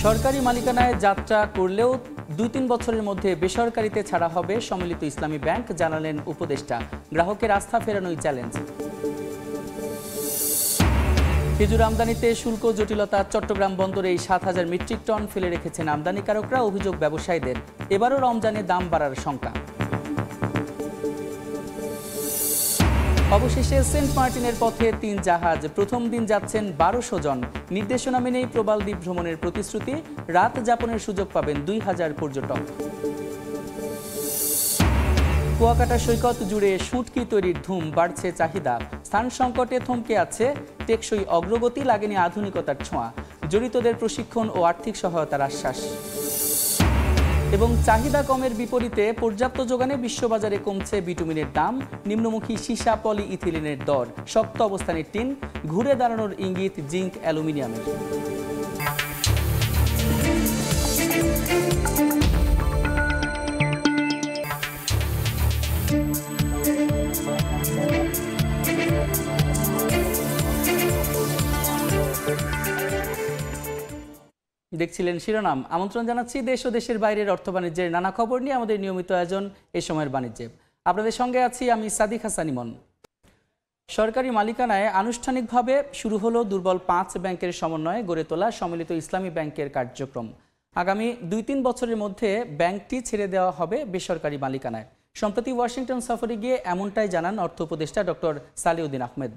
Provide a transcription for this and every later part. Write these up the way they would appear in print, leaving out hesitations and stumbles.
সরকারি মালিকানায় যাত্রা করলেও ২-৩ বছরের মধ্যে বেসরকারিতে ছাড়া হবে সম্মিলিত ইসলামী ব্যাংক, জানালেন উপদেষ্টা। গ্রাহকের আস্থা ফেরানোই চ্যালেঞ্জ। খেজুর আমদানিতে শুল্ক জটিলতা, চট্টগ্রাম বন্দরে ৭,০০০ মেট্রিক টন ফেলে রেখেছেন আমদানিকারকরা, অভিযোগ ব্যবসায়ীদের। এবারও রমজানে দাম বাড়ার শঙ্কা। অবশেষে সেন্ট মার্টিনের পথে ৩ জাহাজ, প্রথম দিন যাচ্ছেন ১২০০ জন। নির্দেশনা মেনেই প্রবাল দ্বীপ ভ্রমণের প্রতিশ্রুতি, রাত যাপনের সুযোগ পাবেন ২,০০০ পর্যটক। কুয়াকাটা সৈকত জুড়ে শুঁটকি তৈরির ধুম, বাড়ছে চাহিদা। স্থান সংকটে থমকে আছে টেকসই অগ্রগতি, লাগেনি আধুনিকতার ছোঁয়া। জড়িতদের প্রশিক্ষণ ও আর্থিক সহায়তার আশ্বাস। এবং চাহিদা কমের বিপরীতে পর্যাপ্ত যোগানে বিশ্ববাজারে কমছে বিটুমিনের দাম, নিম্নমুখী সীসা পলি ইথিলিনের দর, শক্ত অবস্থানের টিন, ঘুরে দাঁড়ানোর ইঙ্গিত জিঙ্ক অ্যালুমিনিয়ামের। দেখছিলেন শিরোনাম। আমন্ত্রণ জানাচ্ছি দেশ ও দেশের বাইরের অর্থ বাণিজ্যের নানা খবর নিয়ে আমাদের নিয়মিত আয়োজন এই সময়ের বাণিজ্যে। আপনাদের সঙ্গে আছি আমি সাদিক হাসান ইমন। সরকারি মালিকানায় আনুষ্ঠানিকভাবে শুরু হলো দুর্বল ৫ ব্যাংকের সমন্বয়ে গড়ে তোলা সম্মিলিত ইসলামী ব্যাংকের কার্যক্রম। আগামী ২-৩ বছরের মধ্যে ব্যাংকটি ছেড়ে দেওয়া হবে বেসরকারি মালিকানায়। সম্প্রতি ওয়াশিংটন সফরে গিয়ে এমনটাই জানান অর্থ উপদেষ্টা ডক্টর সালেউদ্দিন আহমেদ।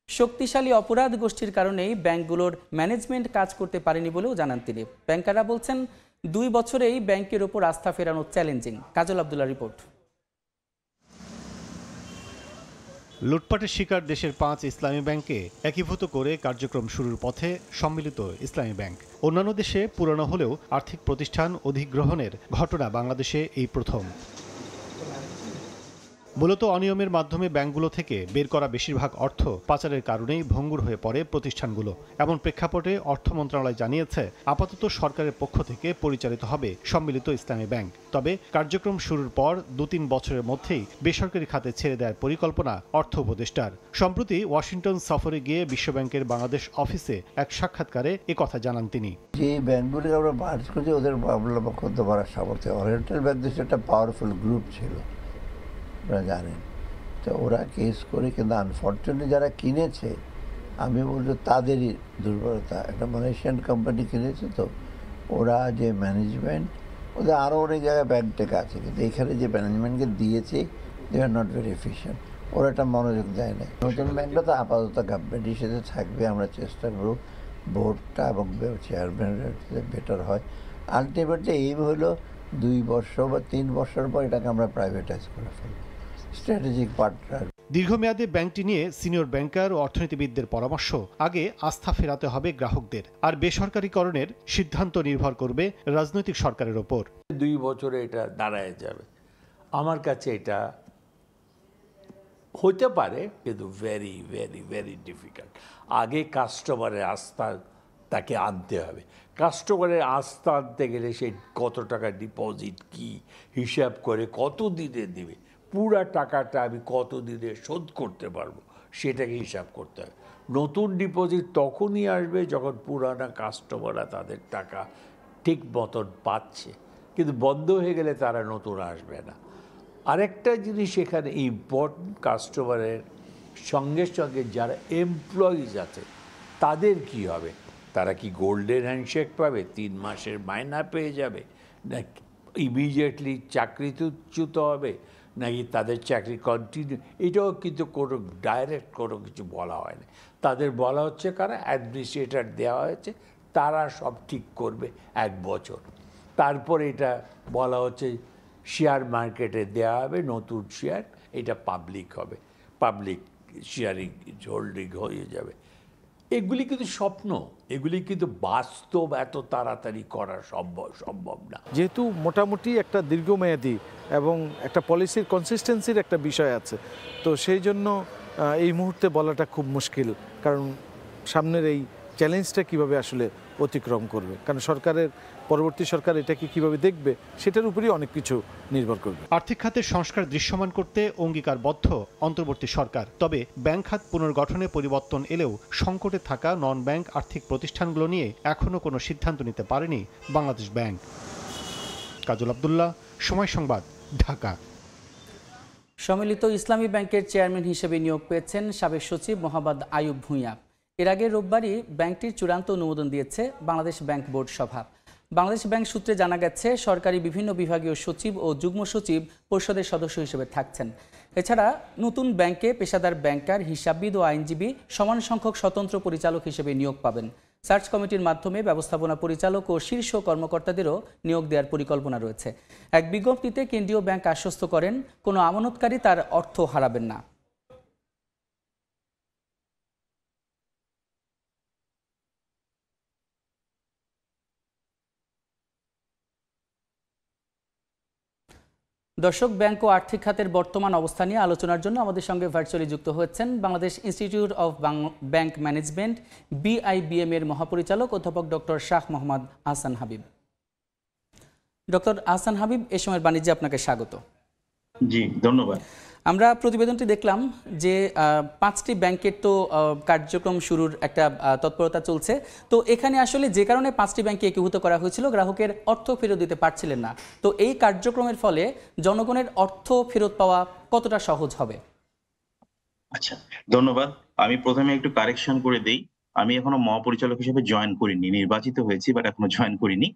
শক্তিশালী অপরাধ গোষ্ঠীর কারণেই ব্যাংকগুলোর ম্যানেজমেন্ট কাজ করতে পারেনি বলেও জানান তিনি। ব্যাংকাররা বলছেন ২ বছরেই ব্যাংকের ওপর আস্থা ফেরানো চ্যালেঞ্জিং। কাজল আব্দুল্লাহ রিপোর্ট। লুটপাটের শিকার দেশের ৫ ইসলামী ব্যাংকে একীভূত করে কার্যক্রম শুরুর পথে সম্মিলিত ইসলামী ব্যাংক। অন্যান্য দেশে পুরনো হলেও আর্থিক প্রতিষ্ঠান অধিগ্রহণের ঘটনা বাংলাদেশে এই প্রথম। মূলত অনিয়মের মাধ্যমে ব্যাংকগুলো থেকে বের করা বেশিরভাগ অর্থ পাচারের কারণেই ভঙ্গুর হয়ে পড়ে প্রতিষ্ঠানগুলো। এমন প্রেক্ষাপটে অর্থ মন্ত্রণালয় জানিয়েছে আপাতত সরকারের পক্ষ থেকে পরিচালিত হবে সম্মিলিত ইসলামী ব্যাংক। তবে কার্যক্রম শুরুর পর ২-৩ বছরের মধ্যেই বেসরকারি খাতে ছেড়ে দেওয়ার পরিকল্পনা অর্থ উপদেষ্টার। সম্প্রতি ওয়াশিংটন সফরে গিয়ে বিশ্বব্যাংকের বাংলাদেশ অফিসে এক সাক্ষাৎকারে একথা জানান তিনি। যে ব্যাংকগুলিকে আমরা মার্জ করছি ওদের মামলা করতে পারার সামর্থ্য, ওরিয়েন্টাল ব্যাংক দেশে একটা পাওয়ারফুল গ্রুপ ছিল, আপনারা জানেন। তো ওরা কেস করে, কিন্তু আনফর্চুনেটলি যারা কিনেছে আমি বলবো তাদেরই দুর্বলতা। একটা মালয়েশিয়ান কোম্পানি কিনেছে, তো ওরা যে ম্যানেজমেন্ট, ওদের আরও অনেক জায়গায় ব্যাংক টেক আছে, কিন্তু এখানে যে ম্যানেজমেন্টকে দিয়েছে দে আর নট ভেরি এফিশিয়েন্ট। ওরা একটা মনোযোগ দেয় না। নতুন ব্যাংকটা তো আপাতত গভর্নমেন্টের সাথে থাকবে, আমরা চেষ্টা করব বোর্ডটা এবং চেয়ারম্যানের বেটার হয়। আলটিমেটলি এইম হলো ২ বছর বা ৩ বছর পর এটাকে আমরা প্রাইভেটাইজ করে ফেলব, স্ট্র্যাটেজিক পার্টনার। দীর্ঘমেয়াদে ব্যাংকটি নিয়ে সিনিয়র ব্যাংকার ও অর্থনীতিবিদদের পরামর্শ, আগে আস্থা ফেরাতে হবে গ্রাহকদের, আর বেসরকারীকরণের সিদ্ধান্ত নির্ভর করবে রাজনৈতিক সরকারের ওপর। ২ বছরে এটা দাঁড়ায় যাবে, আমার কাছে এটা হতে পারে, কিন্তু ভেরি ভেরি ভেরি ডিফিকাল্ট। আগে কাস্টমারের আস্থা তাকে আনতে হবে। কাস্টমারের আস্থা আনতে গেলে সে কত টাকা ডিপোজিট, কি হিসাব করে কত দিনে দেবে, পুরা টাকাটা আমি কত দিনে শোধ করতে পারবো সেটাকে হিসাব করতে হবে। নতুন ডিপোজিট তখনই আসবে যখন পুরানা কাস্টমাররা তাদের টাকা ঠিক মতন পাচ্ছে, কিন্তু বন্ধ হয়ে গেলে তারা নতুন আসবে না। আরেকটা জিনিস এখানে ইম্পর্টেন্ট, কাস্টমারের সঙ্গে সঙ্গে যারা এমপ্লয়িজ আছে তাদের কি হবে? তারা কি গোল্ডেন হ্যান্ডশেক পাবে, ৩ মাসের মাইনা পেয়ে যাবে, না ইমিডিয়েটলি চাকরিচ্যুত হবে, নাকি তাদের চাকরি কন্টিনিউ? এটাও কিন্তু কোনো ডাইরেক্ট কোনো কিছু বলা হয়নি। তাদের বলা হচ্ছে কারা অ্যাডমিনিস্ট্রেটর দেওয়া হয়েছে, তারা সব ঠিক করবে ১ বছর। তারপর এটা বলা হচ্ছে শেয়ার মার্কেটে দেওয়া হবে নতুন শেয়ার, এটা পাবলিক হবে, পাবলিক শেয়ারিং হোল্ডিং হয়ে যাবে। এগুলি কিন্তু স্বপ্ন, এগুলি কিন্তু বাস্তব এত তাড়াতাড়ি করা সম্ভব না। যেহেতু মোটামুটি একটা দীর্ঘমেয়াদী এবং একটা পলিসির কনসিস্টেন্সির একটা বিষয় আছে, তো সেই জন্য এই মুহূর্তে বলাটা খুব মুশকিল, কারণ সামনের এই চ্যালেঞ্জটা কিভাবে আসলে অতিক্রম করবে, কারণ সরকারের পরবর্তী সরকার এটাকে কিভাবে দেখবে সেটার উপরেই অনেক কিছু নির্ভর করবে। আর্থিক খাতের সংস্কার দৃশ্যমান করতে অঙ্গীকারবদ্ধ অন্তর্বর্তী সরকার। তবে ব্যাংক খাত পুনর্গঠনে পরিবর্তন এলেও সংকটে থাকা নন ব্যাংক আর্থিক প্রতিষ্ঠানগুলো নিয়ে এখনও কোনো সিদ্ধান্ত নিতে পারেনি বাংলাদেশ ব্যাংক। কাজল আব্দুল্লাহ, সময় সংবাদ, ঢাকা। সম্মিলিত ইসলামী ব্যাংকের চেয়ারম্যান হিসেবে নিয়োগ পেয়েছেন সাবেক সচিব মোহাম্মদ আয়ুব ভূঁইয়া। এর আগে রোববারই ব্যাংকটির চূড়ান্ত অনুমোদন দিয়েছে বাংলাদেশ ব্যাংক বোর্ড সভা। বাংলাদেশ ব্যাংক সূত্রে জানা গেছে, সরকারি বিভিন্ন বিভাগীয় সচিব ও যুগ্ম সচিব পরিষদের সদস্য হিসেবে থাকছেন। এছাড়া নতুন ব্যাংকে পেশাদার ব্যাংকার, হিসাববিদ ও আইনজীবী সমান সংখ্যক স্বতন্ত্র পরিচালক হিসেবে নিয়োগ পাবেন। সার্চ কমিটির মাধ্যমে ব্যবস্থাপনা পরিচালক ও শীর্ষ কর্মকর্তাদেরও নিয়োগ দেওয়ার পরিকল্পনা রয়েছে। এক বিজ্ঞপ্তিতে কেন্দ্রীয় ব্যাংক আশ্বস্ত করেন, কোনো আমানতকারী তার অর্থ হারাবেন না। দর্শক, ব্যাংক ও আর্থিক খাতের বর্তমান অবস্থা নিয়ে আলোচনার জন্য আমাদের সঙ্গে ভার্চুয়ালি যুক্ত হচ্ছেন Bangladesh institute of bank management BIBM এর মহাপরিচালক অধ্যাপক ডক্টর শাহ মোহাম্মদ আহসান হাবিব। ডক্টর আহসান হাবিব, এ সময়ের বাণিজ্যে আপনাকে স্বাগত। জি, ধন্যবাদ। আমরা প্রতিবেদনটি দেখলাম যে 5টি ব্যাংকের তো কার্যক্রম শুরুর একটা তৎপরতা চলছে। তো এখানে আসলে যে কারণে 5টি ব্যাংকে একীভূত করা হয়েছিল, গ্রাহকের অর্থ ফেরত দিতে পারছিলেন না। তো এই কার্যক্রমের ফলে জনগণের অর্থ ফেরত পাওয়া কতটা সহজ হবে? আচ্ছা, ধন্যবাদ। আমি প্রথমে একটু কারেকশন করে দেই। আমি এখনো মহাপরিচালক হিসেবে জয়েন করিনি, নির্বাচিত হয়েছি বাট এখনো জয়েন করিনি।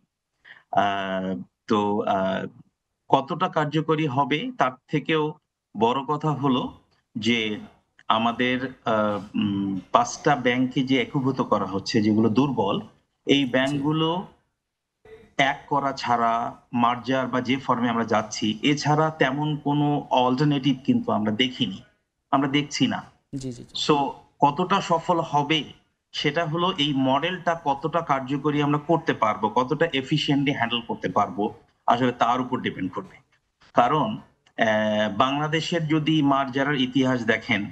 তো কতটা কার্যকরী হবে তার থেকেও বড় কথা হলো যে আমাদের 5টা ব্যাংকে যে একীভূত করা হচ্ছে, যেগুলো দুর্বল, এই ব্যাংকগুলো এক করা ছাড়া, মার্জার বা যে ফর্মে আমরা যাচ্ছি, এছাড়া তেমন কোনো অল্টারনেটিভ কিন্তু আমরা দেখিনি, আমরা দেখছি না। জি জি। সো কতটা সফল হবে সেটা হলো এই মডেলটা কতটা কার্যকরী আমরা করতে পারবো, কতটা এফিশিয়েন্টলি হ্যান্ডেল করতে পারবো, আসলে তার উপর ডিপেন্ড করবে। কারণ বাংলাদেশের যদি মার্জারের ইতিহাস দেখেন,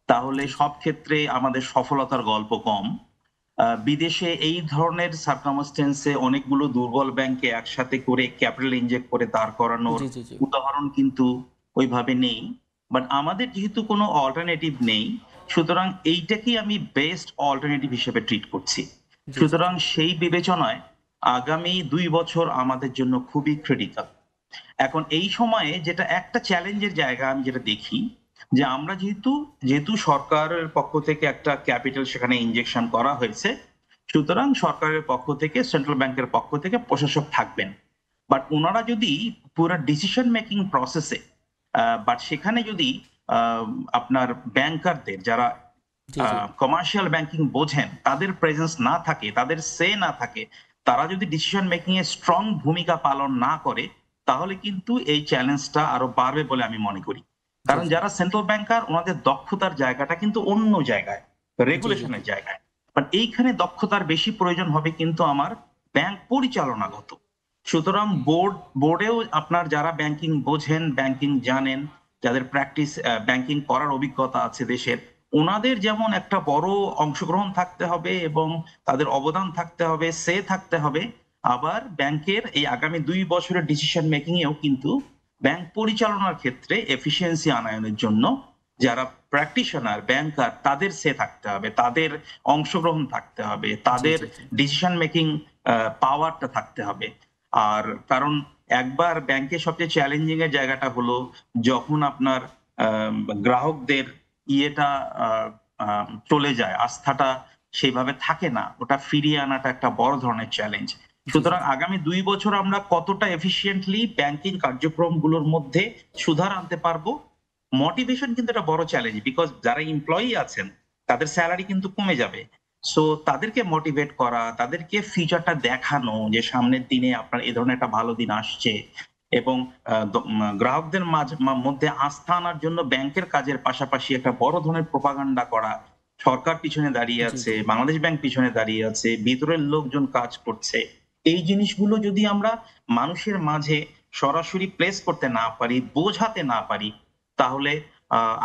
তাহলে সব ক্ষেত্রে আমাদের সফলতার গল্প কম। বিদেশে এই ধরনের সার্কামস্টেন্সে অনেকগুলো দুর্বল ব্যাংকে একসাথে করে ক্যাপিটাল ইনজেক্ট করে দাঁড় করানোর উদাহরণ কিন্তু ওইভাবে নেই। বাট আমাদের যেহেতু কোনো অল্টারনেটিভ নেই, সুতরাং এইটাকেই আমি বেস্ট অল্টারনেটিভ হিসেবে ট্রিট করছি। সুতরাং সেই বিবেচনায় আগামী 2 বছর আমাদের জন্য খুবই ক্রিটিক্যাল। এখন এই সময়ে যেটা একটা চ্যালেঞ্জের জায়গা আমি যেটা দেখি, যে আমরা যেহেতু সরকারের পক্ষ থেকে একটা ক্যাপিটাল সেখানে ইনজেকশন করা হয়েছে, সুতরাং সরকারের পক্ষ থেকে, সেন্ট্রাল ব্যাংকের পক্ষ থেকে প্রশাসক থাকবেন। বাট ওনারা যদি পুরো ডিসিশন মেকিং প্রসেসে বাট সেখানে যদি আপনার ব্যাংকারদের, যারা কমার্শিয়াল ব্যাংকিং বোঝেন, তাদের প্রেজেন্স না থাকে, তাদের সে না থাকে, তারা যদি ডিসিশন মেকিং এ স্ট্রং ভূমিকা পালন না করে, তাহলে কিন্তু এই চ্যালেঞ্জটা আরো বাড়বে বলে আমি মনে করি। কারণ যারা সেন্ট্রাল ব্যাংকার, ওনাদের দক্ষতার জায়গাটা কিন্তু অন্য জায়গায়, রেগুলেশনের জায়গায়। বাট এইখানে দক্ষতার বেশি প্রয়োজন হবে কিন্তু আমার ব্যাংক পরিচালনাগত। সুতরাং বোর্ডেও আপনার যারা ব্যাংকিং বোঝেন, ব্যাংকিং জানেন, যাদের প্র্যাকটিস ব্যাংকিং করার অভিজ্ঞতা আছে দেশের, ওনাদের যেমন একটা বড় অংশগ্রহণ থাকতে হবে এবং তাদের অবদান থাকতে হবে, সে থাকতে হবে। আবার ব্যাংকের এই আগামী 2 বছরের ডিসিশন মেকিং এও কিন্তু ব্যাংক পরিচালনার ক্ষেত্রে এফিসিয়েন্সি আনয়নের জন্য যারা প্র্যাকটিশনার ব্যাংকার, তাদের সে থাকতে হবে, তাদের অংশগ্রহণ থাকতে হবে, তাদের ডিসিশন মেকিং পাওয়ারটা থাকতে হবে। আর কারণ একবার ব্যাংকের সবচেয়ে চ্যালেঞ্জিং এর জায়গাটা হলো যখন আপনার গ্রাহকদের চলে যায়, আস্থাটা সেইভাবে থাকে না, ওটা ফিরিয়ে আনাটা একটা বড় ধরনের চ্যালেঞ্জ। সুতরাং আগামী 2 বছর আমরা কতটা এফিসিয়েন্টলি ব্যাংকিং কার্যক্রমগুলোর মধ্যে সুধার আনতে পারবো, মোটিভেশন কিন্তু একটা বড় চ্যালেঞ্জ। বিকজ যারা এমপ্লয়ি আছেন, তাদের স্যালারি কিন্তু কমে যাবে। সো তাদেরকে মোটিভেট করা, তাদেরকে ফিউচারটা দেখানো যে সামনের দিনে আপনার এই ধরনের একটা ভালো দিন আসছে, এবং গ্রাহকদের মধ্যে আস্থা আনার জন্য ব্যাংকের কাজের পাশাপাশি একটা বড় ধরনের প্রোপাগান্ডা করা। সরকার পিছনে দাঁড়িয়ে আছে, বাংলাদেশ ব্যাংক পিছনে দাঁড়িয়ে আছে, ভিতরের লোকজন কাজ করছে। এই জিনিসগুলো যদি আমরা মানুষের মাঝে সরাসরি প্লেস করতে না পারি, বোঝাতে না পারি, তাহলে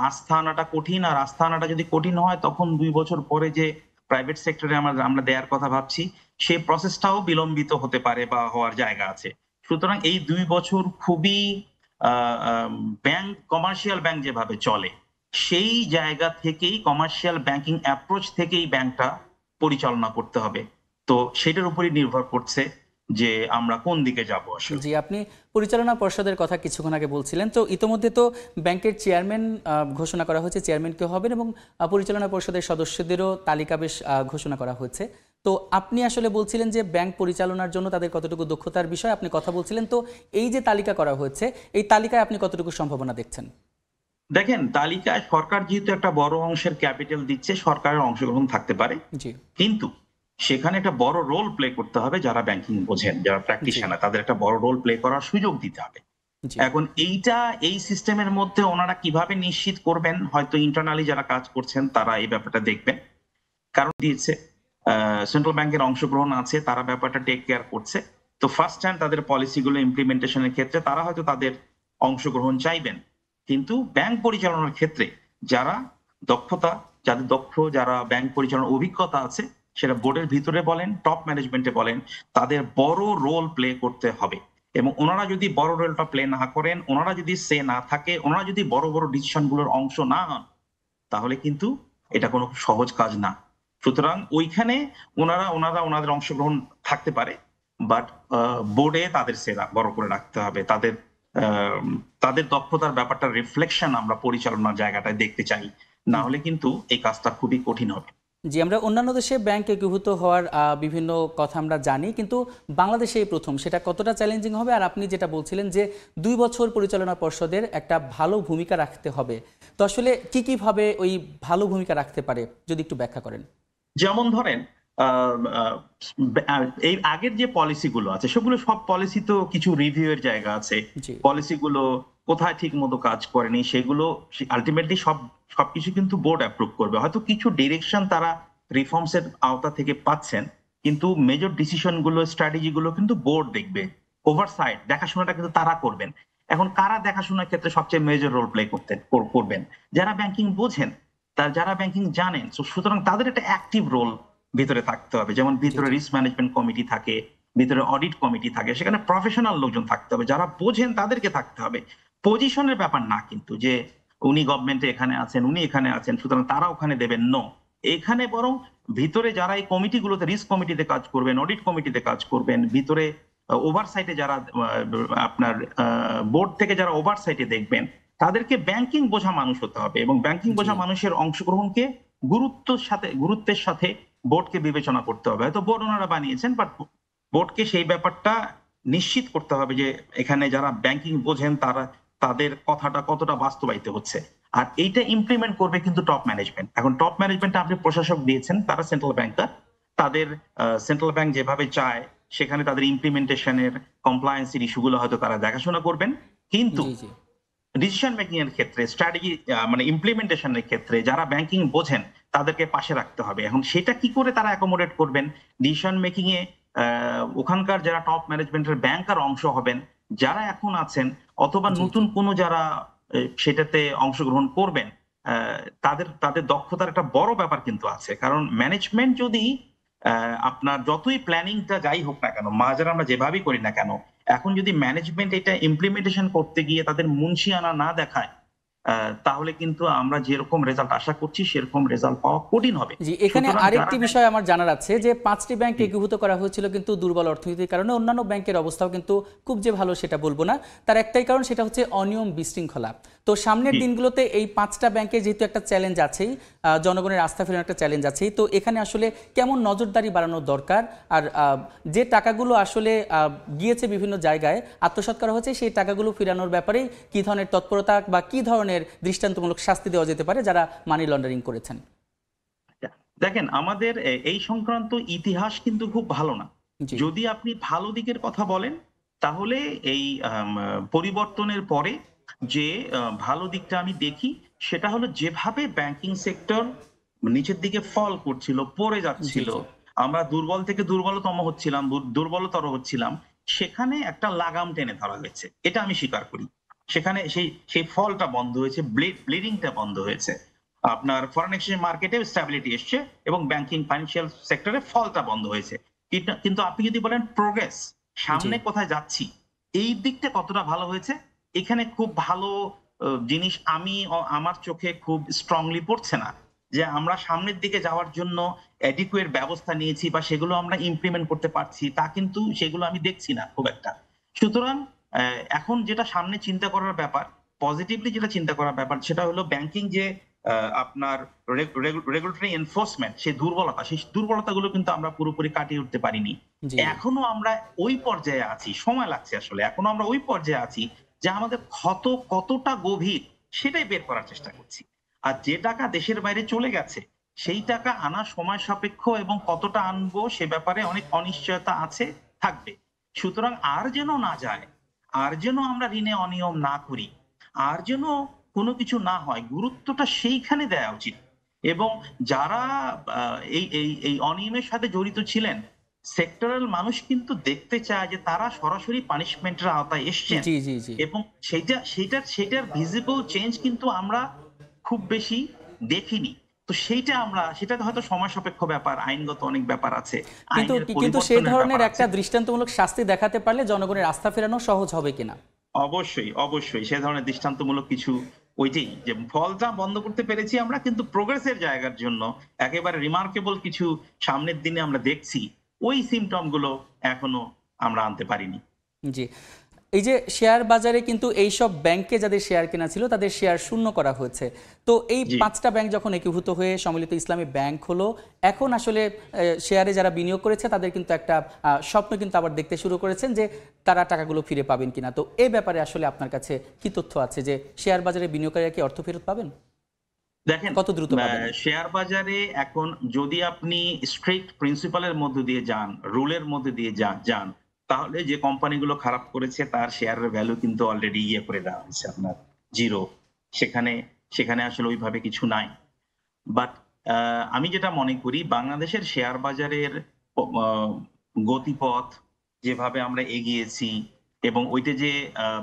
আস্থা আনাটা কঠিন। আর আস্থা আনাটা যদি কঠিন হয়, তখন 2 বছর পরে যে প্রাইভেট সেক্টরে আমরা দেওয়ার কথা ভাবছি, সেই প্রসেসটাও বিলম্বিত হতে পারে বা হওয়ার জায়গা আছে। সুতরাং এই 2 বছর খুবই ব্যাংক, কমার্শিয়াল ব্যাংক যেভাবে চলে সেই জায়গা থেকেই, কমার্শিয়াল ব্যাংকিং অ্যাপ্রোচ থেকেই ব্যাংকটা পরিচালনা করতে হবে। তো সেটার উপরই নির্ভর করছে যে আমরা কোন দিকে যাব আসলে। জি, আপনি পরিচালনা পর্ষদের কথা কিছুক্ষণ আগে বলছিলেন, তো ইতোমধ্যে তো ব্যাংকের চেয়ারম্যান ঘোষণা করা হয়েছে, চেয়ারম্যান কে হবেন, এবং পরিচালনা পর্ষদের সদস্যদেরও তালিকা বেশ ঘোষণা করা হয়েছে। তো আপনি আসলে বলছিলেন যে ব্যাংক পরিচালনার জন্য তাদের কতটুকু দক্ষতার বিষয়ে আপনি কথা বলছিলেন, তো এই যে তালিকা করা হয়েছে, এই তালিকায় আপনি কতটুকু সম্ভাবনা দেখছেন? দেখেন, তালিকায় সরকার যেহেতু একটা বড় অংশের ক্যাপিটাল দিচ্ছে, সরকারের অংশগ্রহণ থাকতে পারে, জি কিন্তু সেখানে একটা বড় রোল প্লে করতে হবে যারা ব্যাংকিং বোঝেন, যারা প্র্যাকটিশনার, তাদের একটা বড় রোল প্লে করার সুযোগ দিতে হবে। জি এখন এই সিস্টেমের মধ্যে ওনারা কিভাবে নিশ্চিত করবেন, হয়তো ইন্টারনালি যারা কাজ করছেন তারা এই ব্যাপারটা দেখবেন। কারণ দিয়েছে সেন্ট্রাল ব্যাংকের অংশগ্রহণ আছে, তারা ব্যাপারটা টেক কেয়ার করছে। তো ফার্স্ট টাইম তাদের পলিসিগুলো ইমপ্লিমেন্টেশনের ক্ষেত্রে তারা হয়তো তাদের অংশগ্রহণ চাইবেন, কিন্তু ব্যাংক পরিচালনার ক্ষেত্রে যারা যাদের দক্ষ, যারা ব্যাংক পরিচালনার অভিজ্ঞতা আছে, সেটা বোর্ডের ভিতরে বলেন, টপ ম্যানেজমেন্টে বলেন, তাদের বড় রোল প্লে করতে হবে। এবং ওনারা যদি বড় রোলটা প্লে না করেন, ওনারা যদি সে না থাকে, ওনারা যদি বড় বড় ডিসিশন গুলোর অংশ না হন, তাহলে কিন্তু এটা কোনো সহজ কাজ না। সুতরাং ওইখানে ওনাদের অংশগ্রহণ থাকতে পারে, বাট বোর্ডে তাদের সেরা বড় করে রাখতে হবে। তাদের দক্ষতার ব্যাপারটা রিফ্লেকশন আমরা পরিচালনার জায়গাটায় দেখতে চাই, না হলে কিন্তু এই কাজটা খুবই কঠিন হবে। জি, আমরা অন্যান্য দেশে ব্যাংক একীভূত হওয়ার বিভিন্ন কথা আমরা জানি, কিন্তু বাংলাদেশে এই প্রথম। সেটা কতটা চ্যালেঞ্জিং হবে? আর আপনি যেটা বলছিলেন যে 2 বছর পরিচালনা পর্ষদের একটা ভালো ভূমিকা রাখতে হবে, তো আসলে কি ভাবে ওই ভালো ভূমিকা রাখতে পারে যদি একটু ব্যাখ্যা করেন। যেমন ধরেন, এই আগের যে পলিসিগুলো আছে, সেগুলো সব পলিসি তো কিছু রিভিউ এর জায়গা আছে। জি পলিসিগুলো কোথায় ঠিক মতো কাজ করেনি সেগুলো আলটিমেটলি সবকিছু কিন্তু বোর্ড অ্যাপ্রুভ করবে। হয়তো কিছু ডিরেকশন তারা রিফর্মস এর আওতা থেকে পাচ্ছেন, কিন্তু মেজর ডিসিশন গুলো, স্ট্র্যাটেজি গুলো কিন্তু বোর্ড দেখবে। ওভারসাইট, দেখাশোনাটা কিন্তু তারা করবেন। এখন কারা দেখাশোনার ক্ষেত্রে সবচেয়ে মেজর রোল প্লে করবেন? যারা ব্যাংকিং বোঝেন, যারা ব্যাংকিং জানেন। সুতরাং তাদের একটা অ্যাক্টিভ রোল ভিতরে থাকতে হবে। যেমন ভিতরে রিস্ক ম্যানেজমেন্ট কমিটি থাকে, ভিতরে অডিট কমিটি থাকে, সেখানে প্রফেশনাল লোকজন থাকতে হবে, যারা বোঝেন তাদেরকে থাকতে হবে। পজিশনের ব্যাপার না কিন্তু, যে উনি গভর্নমেন্টে এখানে আছেন, উনি এখানে আছেন, সুতরাং তারা ওখানে দেবেন, নো। এখানে বরং ভিতরে যারা এই কমিটিগুলোতে, রিস্ক কমিটিতে কাজ করবেন, অডিট কমিটিতে কাজ করবেন, ভিতরে ওভারসাইটে যারা আপনার বোর্ড থেকে যারা ওভারসাইটে দেখবেন, তাদেরকে ব্যাংকিং বোঝা মানুষ হতে হবে, এবং ব্যাংকিং বোঝা মানুষের অংশগ্রহণকে গুরুত্বের সাথে বোর্ডকে বিবেচনা করতে হবে। হয়তো বোর্ড ওনারা বানিয়েছেন, বাট বোর্ডকে সেই ব্যাপারটা নিশ্চিত করতে হবে যে এখানে যারা ব্যাংকিং বোঝেন তাদের কথাটা কতটা বাস্তবায়িত হচ্ছে। আর এইটা ইমপ্লিমেন্ট করবে কিন্তু টপ ম্যানেজমেন্ট। এখন টপ ম্যানেজমেন্টে আপনি প্রশাসক দিয়েছেন, তারা সেন্ট্রাল ব্যাংকার, তাদের সেন্ট্রাল ব্যাংক যেভাবে চায় সেখানে তাদের ইমপ্লিমেন্টেশনের, কমপ্লায়েন্সের ইস্যুগুলো হয়তো তারা দেখাশোনা করবেন, কিন্তু ডিসিশন মেকিং এর ক্ষেত্রে, স্ট্র্যাটেজি মানে ইমপ্লিমেন্টেশনের ক্ষেত্রে যারা ব্যাংকিং বোঝেন তাদেরকে পাশে রাখতে হবে। এখন সেটা কি করে তারা অ্যাকোমোডেট করবেন ডিসিশন মেকিং এ? ওখানকার যারা টপ ম্যানেজমেন্টের ব্যাংকার অংশ হবেন, যারা এখন আছেন, অথবা নতুন কোনো যারা সেটাতে অংশগ্রহণ করবেন, তাদের দক্ষতার একটা বড় ব্যাপার কিন্তু আছে। কারণ ম্যানেজমেন্ট যদি আপনার যতই প্ল্যানিংটা যাই হোক না কেন, মাঝার আমরা যেভাবেই করি না কেন, এখন যদি ম্যানেজমেন্ট এটা ইমপ্লিমেন্টেশন করতে গিয়ে তাদের মুন্সিয়ানা না দেখায়, তাহলে কিন্তু আমরা যেরকম রেজাল্ট আশা করছি সেরকম রেজাল্ট পাওয়া কঠিন হবে। জি, এখানে আরেকটি বিষয় আমার জানার আছে যে 5টি ব্যাংক একীভূত করা হয়েছিল কিন্তু দুর্বল অর্থনীতির কারণে। অন্যান্য ব্যাংকের অবস্থাও কিন্তু খুব যে ভালো সেটা বলবো না, তার একটাই কারণ, সেটা হচ্ছে অনিয়ম, বিশৃঙ্খলা। তো সামনের দিনগুলোতে এই 5টা ব্যাংকে যেহেতু একটা চ্যালেঞ্জ আছেই, জনগণের আস্থা ফেরানোর একটা চ্যালেঞ্জ আছেই, তো এখানে আসলে কেমন নজরদারি বাড়ানো দরকার? আর যে টাকাগুলো আসলে গিয়েছে বিভিন্ন জায়গায় আত্মসাৎ করা হয়েছে, সেই টাকাগুলো ফেরানোর ব্যাপারে কি ধরনের তৎপরতা বা কি ধরনের দৃষ্টান্তমূলক শাস্তি দেওয়া যেতে পারে যারা মানি লন্ডারিং করেছেন? দেখেন, আমাদের এই সংক্রান্ত ইতিহাস কিন্তু খুব ভালো না। যদি আপনি ভালো দিকের কথা বলেন, তাহলে এই পরিবর্তনের পরে যে ভালো দিকটা আমি দেখি, সেটা হলো যেভাবে ব্যাংকিং সেক্টর নিচের দিকে ফল করছিল, পড়ে যাচ্ছিল, আমরা দুর্বল থেকে দুর্বলতর হচ্ছিলাম, সেখানে একটা লাগাম টেনে ধরা হয়েছে, এটা আমি স্বীকার করি। সেখানে সেই ফলটা বন্ধ হয়েছে, ব্লিডিংটা বন্ধ হয়েছে। আপনার ফরেন এক্সচেঞ্জ মার্কেটে স্ট্যাবিলিটি এসছে এবং ব্যাংকিং ফাইন্যান্সিয়াল সেক্টরে ফলটা বন্ধ হয়েছে। কিন্তু আপনি যদি বলেন প্রোগ্রেস, সামনে কোথায় যাচ্ছি, এই দিকটা কতটা ভালো হয়েছে, এখানে খুব ভালো জিনিস আমার চোখে খুব স্ট্রংলি পড়ছে না যে আমরা সামনের দিকে যাওয়ার জন্য অ্যাডিকুয়েট ব্যবস্থা নিয়েছি বা সেগুলো আমরা ইমপ্লিমেন্ট করতে পারছি, তা কিন্তু সেগুলো আমি দেখছি না খুব একটা। সুতরাং এখন যেটা সামনে চিন্তা করার ব্যাপার, পজিটিভলি যেটা চিন্তা করার ব্যাপার, সেটা হলো ব্যাংকিং যে আপনার রেগুলেটরি এনফোর্সমেন্ট, সেই দুর্বলতাগুলো কিন্তু আমরা পুরোপুরি কাটিয়ে উঠতে পারিনি। এখনো আমরা ওই পর্যায়ে আছি, সময় লাগছে আসলে, এখনো আমরা ওই পর্যায়ে আছি যে আমাদের ক্ষত কতটা গভীর সেটাই বের করার চেষ্টা করছি। আর যে টাকা দেশের বাইরে চলে গেছে সেই টাকা আনা সময় সাপেক্ষ এবং কতটা আনবো সে ব্যাপারে অনেক অনিশ্চয়তা আছে, থাকবে। সুতরাং আর যেন না যায়, আর যেন আমরা ঋণে অনিয়ম না করি, আর যেন কোনো কিছু না হয়, গুরুত্বটা সেইখানে দেওয়া উচিত। এবং যারা এই অনিয়মের সাথে জড়িত ছিলেন, সেক্টরাল মানুষ কিন্তু দেখতে চায় যে তারা সরাসরি পানিশমেন্টের আওতায় এসছেন, এবং সেটার ভিজিবল চেঞ্জ কিন্তু আমরা খুব বেশি দেখিনি। তো সেটা হয়তো সময় সাপেক্ষ ব্যাপার, আইনগত অনেক ব্যাপার আছে, কিন্তু সেই ধরনের একটা দৃষ্টান্তমূলক শাস্তি দেখাতে পারলে জনগণের আস্থা ফেরানো সহজ হবে কিনা? অবশ্যই সে ধরনের দৃষ্টান্তমূলক কিছু, ওইটাই যে ফলটা বন্ধ করতে পেরেছি আমরা, কিন্তু প্রোগ্রেসের জায়গার জন্য একেবারে রিমার্কেবল কিছু সামনের দিনে আমরা দেখছি, ওই সিমটম গুলো এখনো আমরা আনতে পারিনি। জি, এই যে শেয়ার বাজারে কিন্তু এইসব ব্যাংকে যাদের শেয়ার কেনা ছিল তাদের শেয়ার শূন্য করা হয়েছে। তো এই 5টা ব্যাংক যখন একীভূত হয়ে সম্মিলিত ইসলামী ব্যাংক হলো, এখন আসলে শেয়ারে যারা বিনিয়োগ করেছে তাদের কিন্তু একটা স্বপ্ন কিন্তু আবার দেখতে শুরু করেছেন যে তারা টাকাগুলো ফিরে পাবেন কিনা। তো এই ব্যাপারে আসলে আপনার কাছে কি তথ্য আছে যে শেয়ার বাজারে বিনিয়োগকারীরা কি অর্থ ফেরত পাবেন? দেখেন, কত দ্রুত শেয়ার বাজারে এখন যদি আপনি স্ট্রিক্ট প্রিন্সিপালের মধ্যে দিয়ে যান, রুলের মধ্যে দিয়ে যান, তাহলে যে কোম্পানিগুলো খারাপ করেছে তার শেয়ারের ভ্যালু কিন্তু অলরেডি করে দেওয়া হয়েছে আপনার জিরো, সেখানে আসলে ওইভাবে কিছু নাই। বাট আমি যেটা মনে করি, বাংলাদেশের শেয়ার বাজারের গতিপথ যেভাবে আমরা এগিয়েছি, এবং ওইটা যে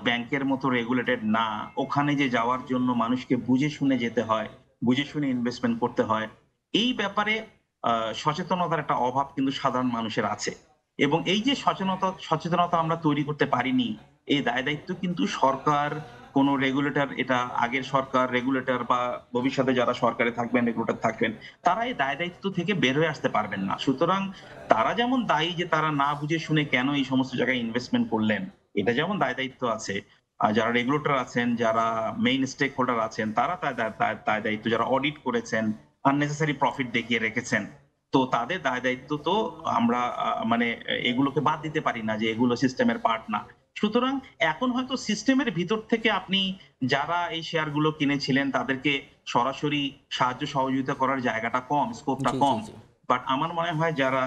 ব্যাংকের মতো রেগুলেটেড না, ওখানে যে যাওয়ার জন্য মানুষকে বুঝে শুনে যেতে হয়, বুঝে শুনে ইনভেস্টমেন্ট করতে হয়, এই ব্যাপারে সচেতনতার একটা অভাব কিন্তু সাধারণ মানুষের আছে। এবং এই যে সচেতনতা আমরা তৈরি করতে পারিনি, এই দায় দায়িত্ব কিন্তু সরকার, কোন রেগুলেটর, এটা আগের সরকার রেগুলেটর বা ভবিষ্যতে যারা সরকারে থাকবেন, রেগুলেটর থাকবেন, তারা এই দায় দায়িত্ব থেকে বের হয়ে আসতে পারবেন না। সুতরাং তারা যেমন দায়ী যে তারা না বুঝে শুনে কেন এই সমস্ত জায়গায় ইনভেস্টমেন্ট করলেন, এটা যেমন দায় দায়িত্ব আছে। আর যারা রেগুলেটর আছেন, যারা মেইন স্টেক হোল্ডার আছেন, তারা দায় দায়িত্ব, যারা অডিট করেছেন, আননেসেসারি প্রফিট দেখিয়ে রেখেছেন, তো তাদের দায় দায়িত্ব তো আমরা এগুলোকে বাদ দিতে পারি না যে এগুলো সিস্টেমের পার্ট না। সুতরাং এখন হয়তো সিস্টেমের ভিতর থেকে আপনি যারা এই শেয়ারগুলো কিনেছিলেন তাদেরকে সরাসরি সাহায্য সহযোগিতা করার জায়গাটা কম, স্কোপটা কম। বাট আমার মনে হয় যারা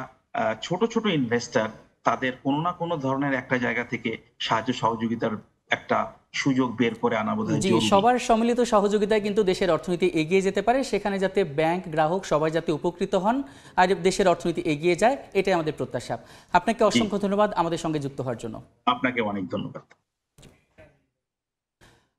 ছোট ছোট ইনভেস্টর, তাদের কোনো না কোনো ধরনের একটা জায়গা থেকে সাহায্য সহযোগিতার একটা সুযোগ বের করে আনা বোধহয় জরুরি। সবার সম্মিলিত সহযোগিতায় কিন্তু দেশের অর্থনীতি এগিয়ে যেতে পারে, সেখানে যাতে ব্যাংক, গ্রাহক সবাই যাতে উপকৃত হন আর দেশের অর্থনীতি এগিয়ে যায়, এটাই আমাদের প্রত্যাশা। আপনাকে অসংখ্য ধন্যবাদ আমাদের সঙ্গে যুক্ত হওয়ার জন্য। আপনাকে অনেক ধন্যবাদ।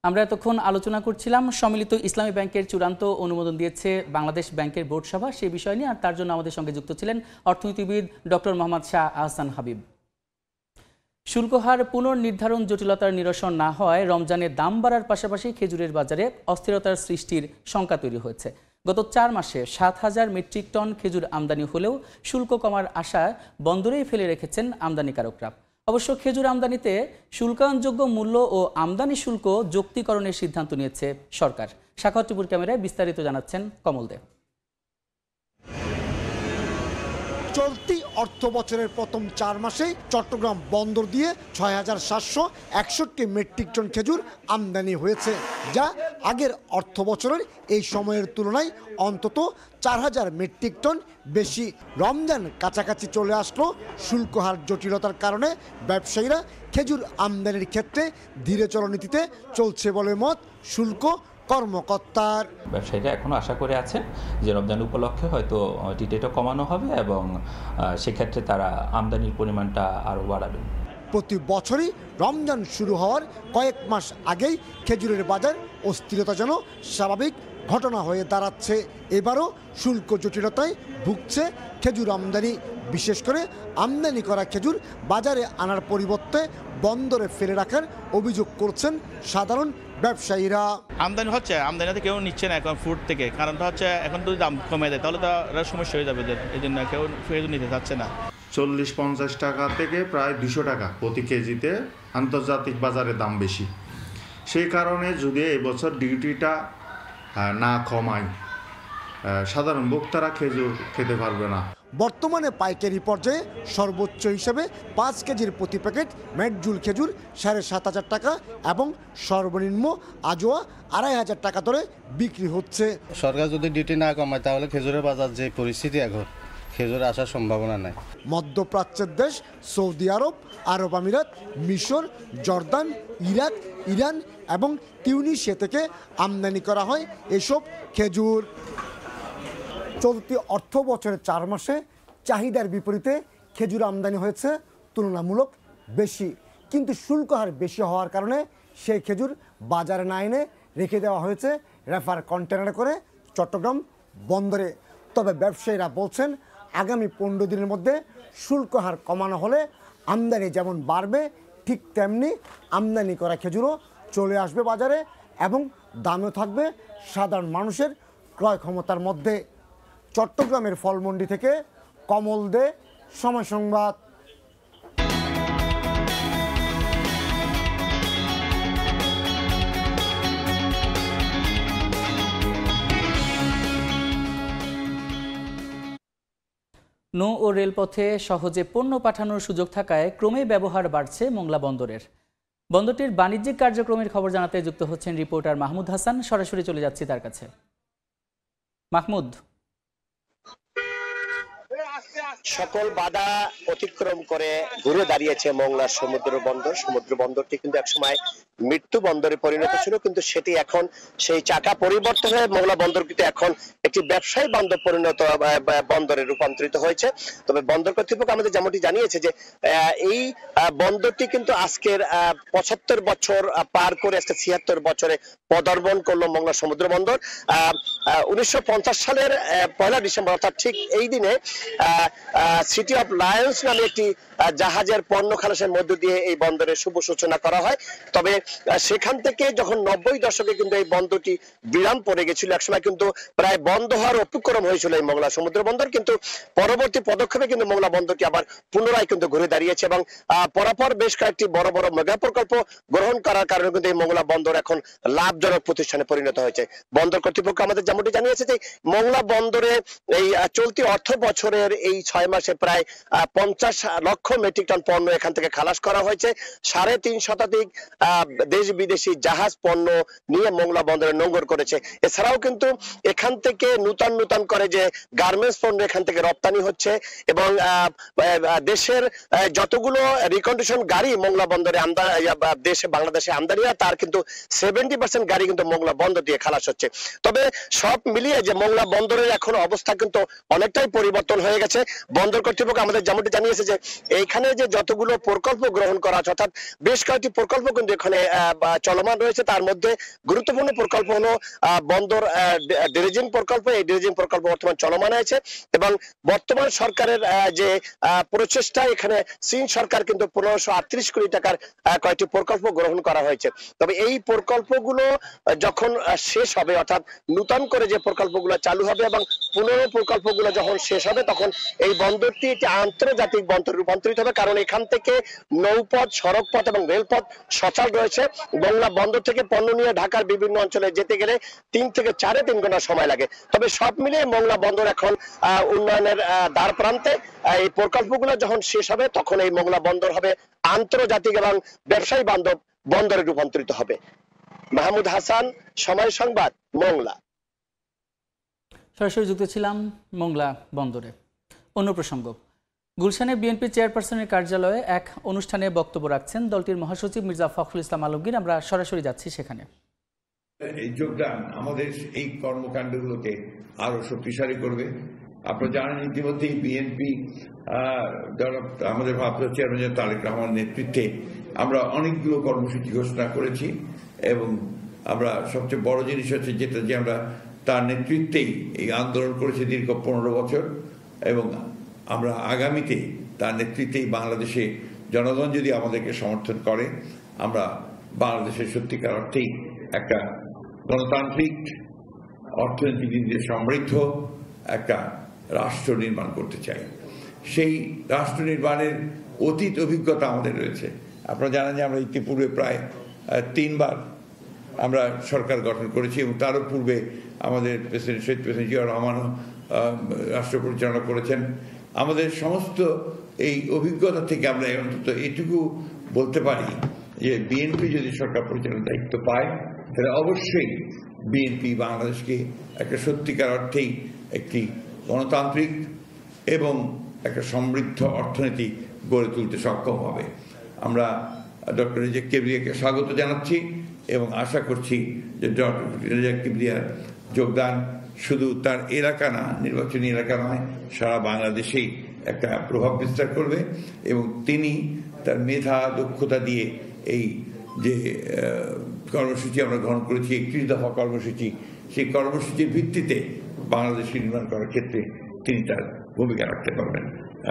আমরা এতক্ষণ আলোচনা করছিলাম সম্মিলিত ইসলামী ব্যাংকের চূড়ান্ত অনুমোদন দিয়েছে বাংলাদেশ ব্যাংকের বোর্ড সভা, সেই বিষয় নিয়ে। আর তার জন্য আমাদের সঙ্গে যুক্ত ছিলেন অর্থনীতিবিদ ডক্টর মোহাম্মদ শাহ আহসান হাবিব। শুল্ক হার পুনর্নির্ধারণ জটিলতার নিরসন না হওয়ায় রমজানের দাম বাড়ার পাশাপাশি খেজুরের বাজারে অস্থিরতার সৃষ্টির শঙ্কা তৈরি হয়েছে। গত 4 মাসে 7,000 মেট্রিক টন খেজুর আমদানি হলেও শুল্ক কমার আশায় বন্দরেই ফেলে রেখেছেন আমদানিকারকরা। অবশ্য খেজুর আমদানিতে শুল্কায়নযোগ্য মূল্য ও আমদানি শুল্ক যৌক্তিকরণের সিদ্ধান্ত নিয়েছে সরকার। সাখাওয়াত টিপুর ক্যামেরায় বিস্তারিত জানাচ্ছেন কমল দে। চলতি অর্থ বছরের প্রথম 4 মাসে চট্টগ্রাম বন্দর দিয়ে 6,761 মেট্রিক টন খেজুর আমদানি হয়েছে, যা আগের অর্থ বছরের এই সময়ের তুলনায় অন্তত 4,000 মেট্রিক টন বেশি। রমজান কাছাকাছি চলে আসলো, শুল্ক হার জটিলতার কারণে ব্যবসায়ীরা খেজুর আমদানির ক্ষেত্রে ধীরে চলনীতিতে চলছে বলে মত শুল্ক কর্মকর্তার। ব্যবসায়ীরা এখনো আশা করে আছেন যে রমজান উপলক্ষে হয়তো টিটেটা কমানো হবে এবং সেক্ষেত্রে তারা আমদানির পরিমাণটা আরও বাড়াবেন। প্রতি বছরই রমজান শুরু হওয়ার কয়েক মাস আগেই খেজুরের বাজার অস্থিরতা যেন স্বাভাবিক ঘটনা হয়ে দাঁড়াচ্ছে। এবারও শুল্ক জটিলতায় ভুগছে খেজুর আমদানি। বিশেষ করে আমদানি করা খেজুর বাজারে আনার পরিবর্তে বন্দরে ফেলে রাখার অভিযোগ করছেন সাধারণ ব্যবসায়ীরা। আমদানি হচ্ছে, আমদানিতে কেউ নিচ্ছে না এখন ফুড থেকে, কারণটা হচ্ছে এখন যদি দাম কমে দেয় তাহলে তো সমস্যা হয়ে যাবে, এই জন্য কেউ খেজুর নিতে চাচ্ছে না। 40-50 টাকা থেকে প্রায় 200 টাকা প্রতি কেজিতে আন্তর্জাতিক বাজারে দাম বেশি। সেই কারণে যদি এবছর ডিউটিটা না কমায় সাধারণ ভোক্তারা খেজুর খেতে পারবে না। বর্তমানে পাইকারি পর্যায়ে সর্বোচ্চ হিসেবে 5 কেজির প্রতি প্যাকেট ম্যাকজুল খেজুর 7,500 টাকা এবং সর্বনিম্ন আজোয়া 2,500 টাকা দরে বিক্রি হচ্ছে। সরকার যদি ডিউটি না কমায় তাহলে খেজুরের বাজার যে পরিস্থিতি এখন, খেজুর আসার সম্ভাবনা নাই। মধ্যপ্রাচ্যের দেশ সৌদি আরব, আরব আমিরাত, মিশর, জর্দান, ইরাক, ইরান এবং তিউনিসিয়া থেকে আমদানি করা হয় এসব খেজুর। চলতি অর্থ বছরের 4 মাসে চাহিদার বিপরীতে খেজুর আমদানি হয়েছে তুলনামূলক বেশি, কিন্তু শুল্ক হার বেশি হওয়ার কারণে সেই খেজুর বাজারে না এনে রেখে দেওয়া হয়েছে রেফার কন্টেনারে করে চট্টগ্রাম বন্দরে। তবে ব্যবসায়ীরা বলছেন আগামী 15 দিনের মধ্যে শুল্ক হার কমানো হলে আমদানি যেমন বাড়বে ঠিক তেমনি আমদানি করা খেজুরও চলে আসবে বাজারে এবং দামও থাকবে সাধারণ মানুষের ক্রয় ক্ষমতার মধ্যে। চট্টগ্রামের ফলমন্ডি থেকে কমল দে, সময় সংবাদ। নৌ ও রেলপথে সহজে পণ্য পাঠানোর সুযোগ থাকায় ক্রমেই ব্যবহার বাড়ছে মোংলা বন্দরের। বন্দরটির বাণিজ্যিক কার্যক্রমের খবর জানাতে যুক্ত হচ্ছেন রিপোর্টার মাহমুদ হাসান। সরাসরি চলে যাচ্ছি তার কাছে। মাহমুদ, সকল বাধা অতিক্রম করে ঘুরে দাঁড়িয়েছে মোংলা সমুদ্র বন্দর। সমুদ্র বন্দরটি কিন্তু একসময় মৃত্যু বন্দরে পরিণত ছিল, কিন্তু সেটি এখন সেই চাকা পরিবর্তন হয়ে মোংলা বন্দর কিন্তু এখন একটি ব্যবসায়ী বান্ধব পরিণত বন্দরে রূপান্তরিত হয়েছে। তবে বন্দর কর্তৃপক্ষ আমাদের যেমনটি জানিয়েছে যে এই বন্দরটি কিন্তু আজকের 75 বছর পার করে আজকে 76 বছরে পদার্পণ করলো মোংলা সমুদ্র বন্দর। 1950 সালের 1 ডিসেম্বর অর্থাৎ ঠিক এই দিনে সিটি অফ লায়ন্স নামে একটি জাহাজের পণ্য খালাসের মধ্য দিয়ে এই বন্দরের শুভ সূচনা করা হয়। তবে সেখান থেকে যখন 90 দশকে কিন্তু এই বন্দরটি বিরাম পড়ে গেছিল, একসময় কিন্তু প্রায় বন্ধ হওয়ার উপক্রম হয়েছিল এই মোংলা সমুদ্র বন্দর, কিন্তু পরবর্তী পদক্ষেপে কিন্তু মোংলা বন্দরটি আবার পুনরায় কিন্তু ঘুরে দাঁড়িয়েছে এবং পরপর বেশ কয়েকটি বড় বড় মেগা প্রকল্প গ্রহণ করার কারণে কিন্তু এই মোংলা বন্দর এখন লাভজনক প্রতিষ্ঠানে পরিণত হয়েছে। বন্দর কর্তৃপক্ষ আমাদের যেমনটি জানিয়েছে যে মোংলা বন্দরে এই চলতি অর্থ বছরের এই 6 মাসে প্রায় 50 লক্ষ মেট্রিক টন পণ্য এখান থেকে খালাস করা হয়েছে। 3.5 শতাধিক দেশ বিদেশি জাহাজ পণ্য নিয়ে মোংলা বন্দরে নোঙর করেছে। এছাড়াও কিন্তু এখান থেকে নূতন করে যে গার্মেন্টস পণ্য এখান থেকে রপ্তানি হচ্ছে এবং দেশের যতগুলো রিকন্ডিশন গাড়ি মোংলা বন্দরে দেশে বাংলাদেশে আমদানি হয় তার কিন্তু 70% গাড়ি কিন্তু মোংলা বন্দর দিয়ে খালাস হচ্ছে। তবে সব মিলিয়ে যে মোংলা বন্দরের এখন অবস্থা কিন্তু অনেকটাই পরিবর্তন হয়ে গেছে। বন্দর কর্তৃপক্ষ আমাদের যেমনটি জানিয়েছে যে এইখানে যে যতগুলো প্রকল্প গ্রহণ করা আছে, অর্থাৎ বেশ কয়েকটি প্রকল্প কিন্তু এখানে চলমান রয়েছে। তার মধ্যে গুরুত্বপূর্ণ প্রকল্প হলো বন্দর ড্রেজিং প্রকল্প। এই ড্রেজিং প্রকল্প বর্তমান চলমান আছে এবং বর্তমান সরকারের যে প্রচেষ্টা, এখানে চীন সরকার কিন্তু 1538 কোটি টাকার কয়েকটি প্রকল্প গ্রহণ করা হয়েছে। তবে এই প্রকল্পগুলো যখন শেষ হবে, অর্থাৎ নূতন করে যে প্রকল্পগুলো চালু হবে এবং পুনর প্রকল্পগুলো যখন শেষ হবে, তখন এই বন্দরটি একটি আন্তর্জাতিক বন্দরে রূপান্তরিত হবে। কারণ এখান থেকে নৌপথ, সড়কপথ এবং রেলপথ সচল রয়েছে। মোংলা বন্দর থেকে পণ্য নিয়ে ঢাকার বিভিন্ন অঞ্চলে যেতে গেলে 3 থেকে 3.5 ঘন্টা সময় লাগে। তবে সব মিলিয়ে মোংলা বন্দর এখন উন্নয়নের দ্বার প্রান্তে। এই প্রকল্পগুলো যখন শেষ হবে তখন এই মোংলা বন্দর হবে আন্তর্জাতিক এবং ব্যবসায়ী বান্ধব বন্দরে রূপান্তরিত হবে। মাহমুদ হাসান, সময় সংবাদ, মোংলা। সরাসরি যুক্ত ছিলাম মোংলা বন্দরে। অন্য প্রসঙ্গ, গুলশানে বিএনপি চেয়ারপারসনের কার্যালয়ে এক অনুষ্ঠানে বক্তব্য রাখছেন দলটির মহাসচিব মির্জা ফখরুল ইসলাম আলমগীর। আমরা সরাসরি যাচ্ছি সেখানে। এই যোগদান আমাদের এই কর্মকাণ্ডগুলোকে আরো শক্তিশালী করবে। আপনারা জানেন ইতিমধ্যেই বিএনপি আমাদের ভারপ্রাপ্ত চেয়ারম্যান তারেক রহমানের নেতৃত্বে আমরা অনেকগুলো কর্মসূচি ঘোষণা করেছি এবং আমরা সবচেয়ে বড় জিনিস হচ্ছে যেটা যে আমরা তার নেতৃত্বেই এই আন্দোলন করেছে দীর্ঘ 15 বছর, এবং আমরা আগামীতে তার নেতৃত্বেই বাংলাদেশে জনগণ যদি আমাদেরকে সমর্থন করে আমরা বাংলাদেশের সত্যিকার অর্থেই একটা গণতান্ত্রিক অর্থনীতিবিদদের সমৃদ্ধ একটা রাষ্ট্র নির্মাণ করতে চাই। সেই রাষ্ট্র নির্মাণের অতীত অভিজ্ঞতা আমাদের রয়েছে। আপনারা জানেন যে আমরা ইতিপূর্বে প্রায় 3 বার আমরা সরকার গঠন করেছি, এবং তারও পূর্বে আমাদের শহীদ প্রেসিডেন্ট জিয়াউর রহমানও রাষ্ট্র পরিচালনা করেছেন। আমাদের সমস্ত এই অভিজ্ঞতা থেকে আমরা অন্তত এটুকু বলতে পারি যে বিএনপি যদি সরকার পরিচালনার দায়িত্ব পায় তাহলে অবশ্যই বিএনপি বাংলাদেশকে একটা সত্যিকার অর্থেই একটি গণতান্ত্রিক এবং একটা সমৃদ্ধ অর্থনীতি গড়ে তুলতে সক্ষম হবে। আমরা ডক্টর রেজাক কিবরিয়াকে স্বাগত জানাচ্ছি এবং আশা করছি যে ডক্টর রেজাক কিবরিয়ার যোগদান শুধু তার এলাকা না, নির্বাচনী এলাকা নয়, সারা বাংলাদেশেই একটা প্রভাব বিস্তার করবে, এবং তিনি তার মেধা দক্ষতা দিয়ে এই যে কর্মসূচি আমরা গ্রহণ করেছি 31 দফা কর্মসূচি, সেই কর্মসূচির ভিত্তিতে বাংলাদেশ নির্মাণ করার ক্ষেত্রে তিনি তার ভূমিকা রাখতে পারবেন।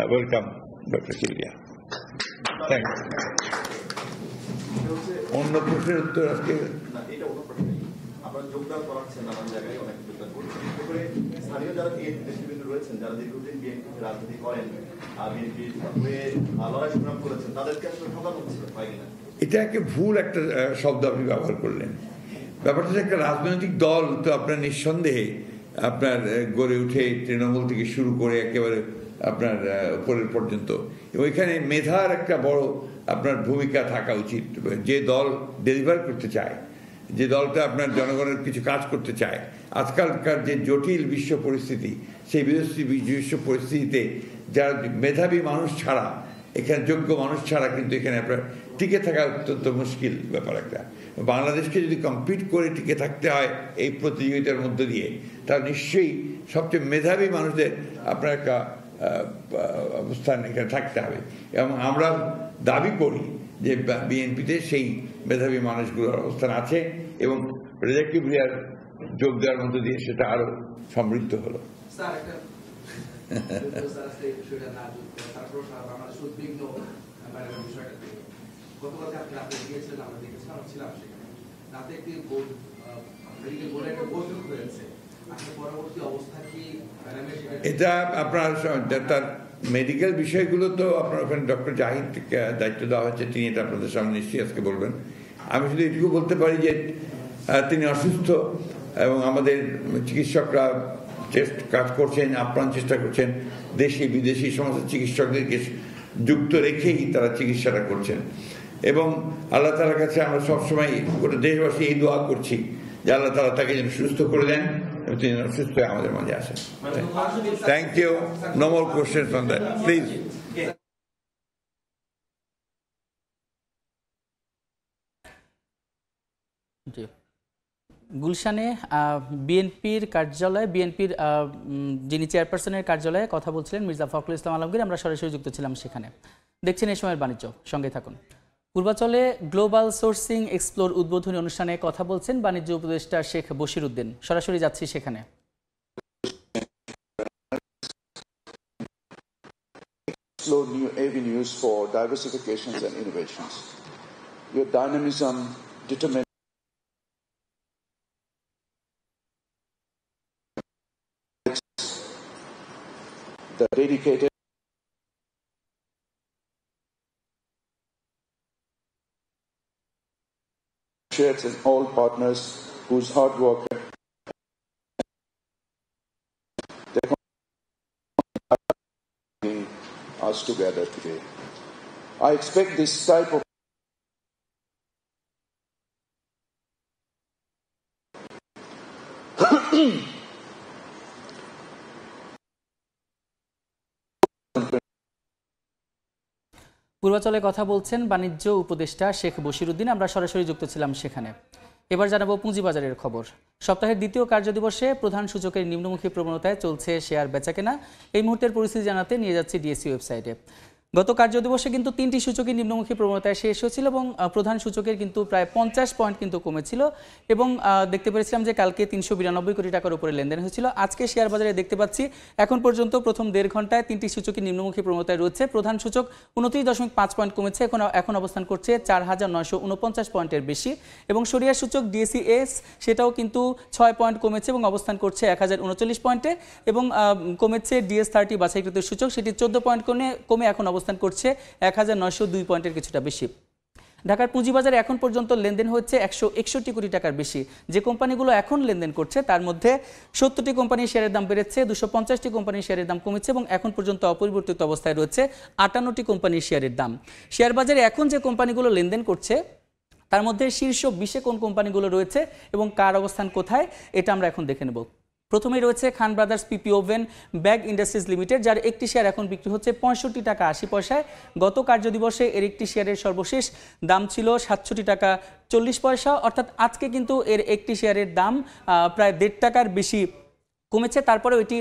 Welcome doctor Kibria. থ্যাংকস। অন্য প্রশ্নের উত্তর আজকে যোগদান করাচ্ছেন নানান জায়গায়, অনেক যোগদান করছেন। স্থানীয় যারা নেতৃবৃন্দ রয়েছেন, যারা দীর্ঘদিন বিএনপি রাজনীতি করেন, বিএনপির হয়ে লড়াই সংগ্রাম করেছেন, তাদেরকে আসলে ঠকানো হচ্ছে হয় কিনা? এটা একটা ভুল একটা শব্দ আপনি ব্যবহার করলেন। ব্যাপারটা হচ্ছে একটা রাজনৈতিক দল তো আপনার নিঃসন্দেহে আপনার গড়ে উঠে তৃণমূল থেকে শুরু করে একেবারে আপনার উপরের পর্যন্ত, এবং এখানে মেধার একটা বড় আপনার ভূমিকা থাকা উচিত। যে দল ডেলিভার করতে চায়, যে দলটা আপনার জনগণের কিছু কাজ করতে চায়, আজকালকার যে জটিল বিশ্ব পরিস্থিতি, সেই বিশ্ব পরিস্থিতিতে যারা মেধাবী মানুষ ছাড়া, এখানে যোগ্য মানুষ ছাড়া কিন্তু এখানে আপনার টিকে থাকা অত্যন্ত মুশকিল ব্যাপার একটা। বাংলাদেশকে যদি কম্পিট করে টিকে থাকতে হয় এই প্রতিযোগিতার মধ্য দিয়ে, তাহলে নিশ্চয়ই সবচেয়ে মেধাবী মানুষদের আপনার একটা অবস্থান এখানে থাকতে হবে, এবং আমরা দাবি করি যে বিএনপিতে সেই মেধাবী মানুষগুলোর অবস্থান আছে, এবং রেজাক কিবরিয়ার যোগ দেওয়ার মধ্য দিয়ে সেটা আরো সমৃদ্ধ হলো। এটা আপনার তার মেডিকেল বিষয়গুলো তো আপনার ওখানে ডক্টর জাহিদকে দায়িত্ব দেওয়া হচ্ছে, তিনি এটা আপনাদের সামনে নিশ্চয়ই আজকে বলবেন। আমি শুধু এটুকু বলতে পারি যে তিনি অসুস্থ, এবং আমাদের চিকিৎসকরা কাজ করছেন, আপ্রাণ চেষ্টা করছেন, দেশি বিদেশি সমস্ত চিকিৎসকদেরকে যুক্ত রেখেই তারা চিকিৎসাটা করছেন, এবং আল্লাহ তাআলার কাছে আমরা সবসময় গোটা দেশবাসী এই দোয়া করছি যে আল্লাহ তাআলা তাকে যেন সুস্থ করে দেন এবং তিনি সুস্থ হয়ে আমাদের মাঝে আসেন। Thank you. No more questions on that, please. গুলশানে বিএনপির কার্যালয়ে, বিএনপির যিনি চেয়ারপারসনের কার্যালয়ে কথা বলছিলেন মির্জা ফখরুল ইসলাম আলমগীর। আমরা সরাসরি যুক্ত ছিলাম সেখানে। দেখছেন এই সময়ের বাণিজ্য, সঙ্গে থাকুন। পূর্বাচলে গ্লোবাল সোর্সিং এক্সপ্লোর উদ্বোধনী অনুষ্ঠানে কথা বলছেন বাণিজ্য উপদেষ্টা শেখ বশির উদ্দিন। সরাসরি যাচ্ছি সেখানে। Explore new avenues for diversifications and innovations. Your dynamism, determination, the dedicated and all partners whose hard work us together today. I expect this type of পূর্বাচলে কথা বলছেন বাণিজ্য উপদেষ্টা শেখ বশির উদ্দিন। আমরা সরাসরি যুক্ত ছিলাম সেখানে। এবার জানাবো পুঁজিবাজারের খবর। সপ্তাহের দ্বিতীয় কার্যদিবসে প্রধান সূচকের নিম্নমুখী প্রবণতায় চলছে শেয়ার বেচাকেনা। এই মুহূর্তের পরিস্থিতি জানাতে নিয়ে যাচ্ছি ডিএসসি ওয়েবসাইটে। গত কার্যদিবসে কিন্তু 3টি সূচকই নিম্নমুখী প্রবণতায় শেষ হয়েছিল এবং প্রধান সূচকের কিন্তু প্রায় 50 পয়েন্ট কিন্তু কমেছিল এবং দেখতে পেরেছিলাম যে কালকে 392 কোটি টাকার উপরে লেনদেন হয়েছিল। আজকে শেয়ার বাজারে দেখতে পাচ্ছি এখন পর্যন্ত প্রথম 1.5 ঘন্টায় 3টি সূচকই নিম্নমুখী প্রবণতায় রয়েছে। প্রধান সূচক 29.5 পয়েন্ট কমেছে, এখন অবস্থান করছে 4949 পয়েন্টের বেশি এবং সরিয়া সূচক DACS সেটাও কিন্তু 6 পয়েন্ট কমেছে এবং অবস্থান করছে 1039 পয়েন্টে এবং কমেছে DS30 বাছাইকৃত সূচক, সেটি 14 পয়েন্ট কমে এখন অবস্থান করছে 1902 পয়েন্টের কিছুটা বেশি। ঢাকার পুঁজিবাজারে এখন পর্যন্ত লেনদেন হচ্ছে 161 কোটি টাকার বেশি। যে কোম্পানিগুলো এখন লেনদেন করছে তার মধ্যে 70টি কোম্পানির শেয়ারের দাম বেড়েছে, 250টি কোম্পানির শেয়ারের দাম কমেছে এবং এখন পর্যন্ত অপরিবর্তিত অবস্থায় রয়েছে 58টি কোম্পানির শেয়ারের দাম। শেয়ার বাজারে এখন যে কোম্পানিগুলো লেনদেন করছে তার মধ্যে শীর্ষ 20-এ কোন কোম্পানিগুলো রয়েছে এবং কার অবস্থান কোথায় এটা আমরা এখন দেখে নেব। প্রথমেই রয়েছে খান ব্রাদার্স পিপি ওভেন ব্যাগ ইন্ডাস্ট্রিজ লিমিটেড, যার একটি শেয়ার এখন বিক্রি হচ্ছে 65 টাকা 80 পয়সায়। গত কার্যদিবসে এর একটি শেয়ারের সর্বশেষ দাম ছিল 67 টাকা 40 পয়সা, অর্থাৎ আজকে কিন্তু এর একটি শেয়ারের দাম প্রায় 1.5 টাকার বেশি কমেছে। তারপরেও এটি